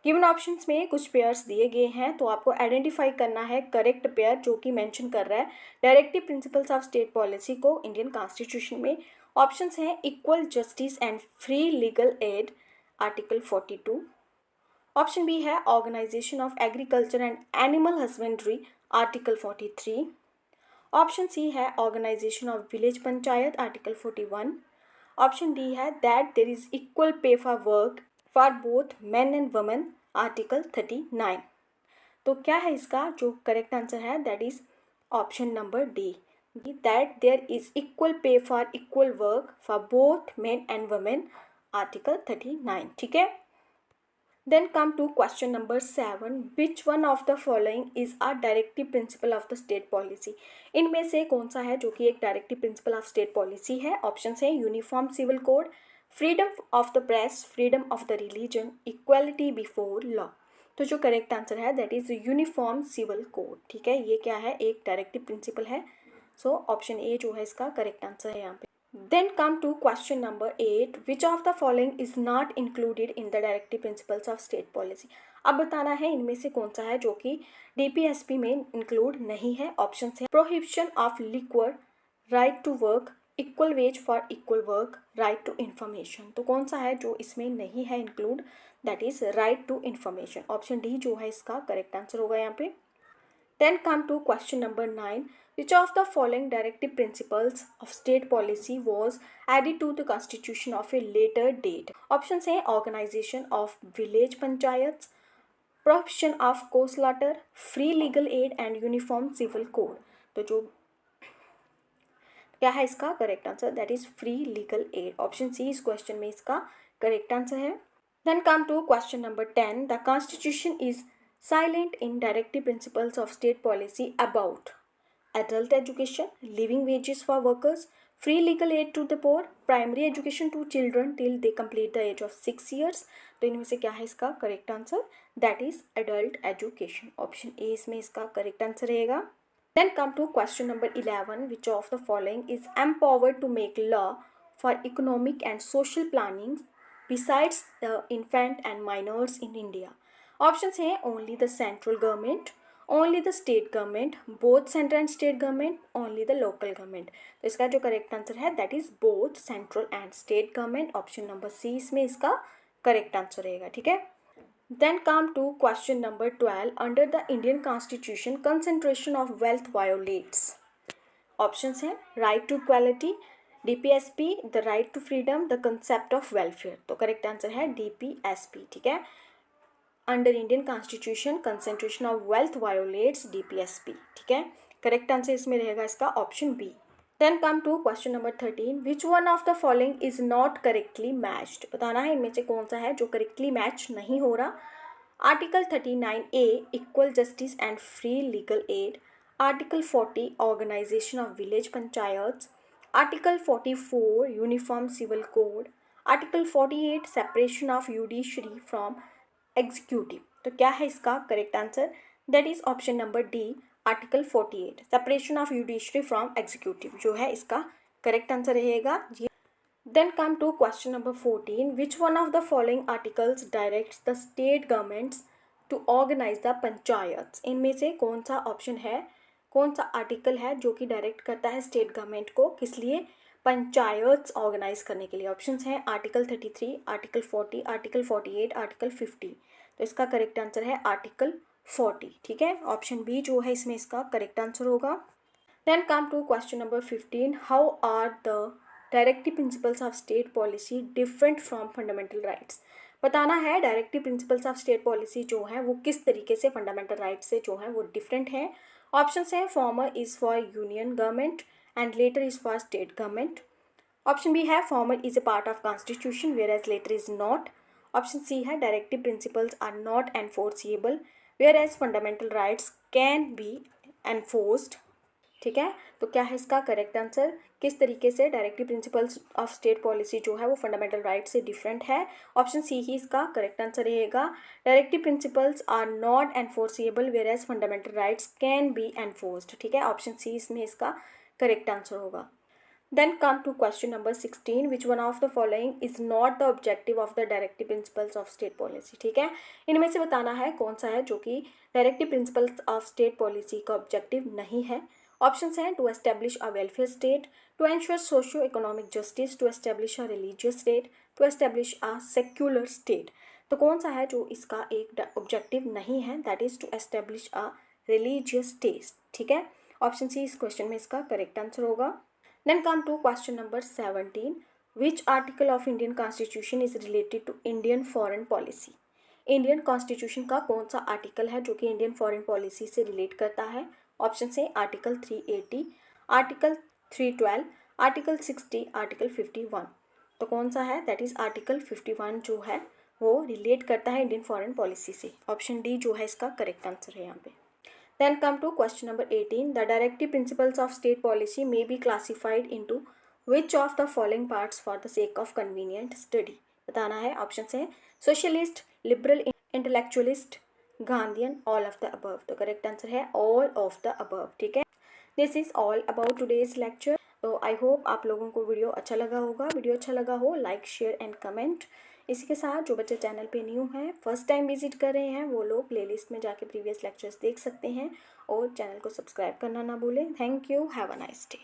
Given options में कुछ पेयर्स दिए गए हैं, तो आपको आइडेंटिफाई करना है करेक्ट पेयर जो कि मेंशन कर रहा है directive principles of state policy को इंडियन कॉन्स्टिट्यूशन में। ऑप्शंस हैं equal justice and free legal aid, article 42। Option B है organisation of agriculture and animal husbandry, article 43। Option C है organisation of village panchayat, article 41। Option D है that there is equal pay for work for both men and women, article 39। तो क्या है इसका जो correct answer है that is option number D, that there is equal pay for equal work for both men and women, article 39। ठीक है। Then come to question number 7. Which one of the following is a directive principle of the state policy? इनमें से कौन सा है जो कि एक directive principle of state policy है? ऑप्शन है uniform civil code, freedom of the press, freedom of the religion, equality before law. तो जो करेक्ट आंसर है that is uniform civil code. ठीक है, ये क्या है, एक डायरेक्टिव प्रिंसिपल है। सो ऑप्शन ए जो है इसका करेक्ट आंसर है यहाँ पे। Then come to question number 8. Which of the following is not included in the directive principles of state policy? अब बताना है इनमें से कौन सा है जो कि DPSP में इंक्लूड नहीं है। ऑप्शन है prohibition of liquor, right to work, equal wage for equal work, right to information. तो कौन सा है जो इसमें नहीं है include, that is right to information. Option D जो है इसका करेक्ट आंसर होगा यहाँ पे। Then come to question number 9. Which of the following directive principles of state policy was added to the constitution of a later date? Options हैं organization of village panchayats, prohibition of co-slaughter, free legal aid and uniform civil code. तो जो क्या है इसका correct answer that is free legal aid. Option C इस question में इसका correct answer है। Then come to question number 10. The constitution is silent in directive principles of state policy about adult education, living wages for workers, free legal aid to the poor, primary education to children till they complete the age of 6 years. तो इनमें से क्या है इसका correct answer that is adult education. Option A इसमें इसका correct answer रहेगा। Then come to question number 11. Which of the following is empowered to make law for economic and social planning besides the infant and minors in India? Options हैं only the central government, only the state government, both central and state government, only the local government. तो इसका जो correct answer है that is both central and state government. Option number C इसमें इसका correct answer रहेगा। ठीक है। Then come to question number 12. Under the Indian constitution concentration of wealth violates. Options हैं right to equality, DPSP, the right to freedom, the concept of welfare. तो correct answer है DPSP। ठीक है, under Indian constitution concentration of wealth violates, DPSP। ठीक है, correct answer इसमें रहेगा इसका option B. Then come to question number 13. Which one of the following is not correctly matched? बताना है इनमें से कौन सा है जो करेक्टली मैच नहीं हो रहा। Article 39A equal justice and free legal aid, article 40 organisation of village panchayats, article 44 uniform civil code, article 48 separation of judiciary from executive. तो क्या है इसका correct answer that is option number D, article 48 separation of judiciary from executive जो है इसका correct answer रहेगा। Then come to question number 14. Which one of the following articles directs the state governments to organise the panchayats? इनमें से कौन सा option है, कौन सा आर्टिकल है जो कि डायरेक्ट करता है स्टेट गवर्नमेंट को किस लिए, पंचायत्स ऑर्गेनाइज करने के लिए? ऑप्शंस हैं आर्टिकल 33, आर्टिकल 40, आर्टिकल 48, आर्टिकल 50। तो इसका करेक्ट आंसर है आर्टिकल 40। ठीक है, ऑप्शन बी जो है इसमें इसका करेक्ट आंसर होगा। Then come to question number 15. How are the directive principles of state policy different from fundamental rights? बताना है directive principles of state policy जो है वो किस तरीके से फंडामेंटल राइट्स से जो है वो डिफरेंट है। ऑप्शंस हैं farmer is for union government and later is for state government. Option B है former is a part of constitution whereas later is not. Option C है directive principles are not enforceable whereas fundamental rights can be enforced. ठीक है, तो क्या है इसका correct answer? किस तरीके से directive principles of state policy जो है वो फंडामेंटल राइट से डिफरेंट है? ऑप्शन सी ही इसका करेक्ट आंसर रहेगा। Directive principles are not enforceable whereas fundamental rights can be enforced. ठीक है, ऑप्शन सी इसमें इसका करेक्ट आंसर होगा। Then come to question number 16, which one of the following is not the objective of the directive principles of state policy? ठीक है, इनमें से बताना है कौन सा है जो कि directive principles of state policy का ऑब्जेक्टिव नहीं है। ऑप्शंस हैं to establish a welfare state, to ensure socio economic justice, to establish a religious state, to establish a secular state. तो कौन सा है जो इसका एक ऑब्जेक्टिव नहीं है? That is to establish a religious state. ठीक है, ऑप्शन सी इस क्वेश्चन में इसका करेक्ट आंसर होगा। Then come to question number 17. Which article of Indian Constitution is related to Indian foreign policy? Indian constitution का कौन सा आर्टिकल है जो कि इंडियन फॉरेन पॉलिसी से रिलेट करता है? ऑप्शन से आर्टिकल 380, आर्टिकल 312, आर्टिकल 60, आर्टिकल 51। तो कौन सा है? दैट इज आर्टिकल 51 जो है वो रिलेट करता है इंडियन फॉरेन पॉलिसी से। ऑप्शन डी जो है इसका करेक्ट आंसर है यहाँ पे। Then come to question number 18. The directive principles of state policy may be classified into which of the following parts for the sake of convenient study? बताना है। Option है socialist, liberal, intellectualist, Gandhian, all of the above. तो correct answer है all of the above. ठीक है, this is all about today's lecture. तो I hope आप लोगों को वीडियो अच्छा लगा होगा। वीडियो अच्छा लगा हो लाइक शेयर एंड कमेंट। इसी के साथ जो बच्चे चैनल पे न्यू हैं, फर्स्ट टाइम विजिट कर रहे हैं, वो लोग प्लेलिस्ट में जाके प्रीवियस लेक्चर्स देख सकते हैं और चैनल को सब्सक्राइब करना ना भूलें। Thank you, have a nice day.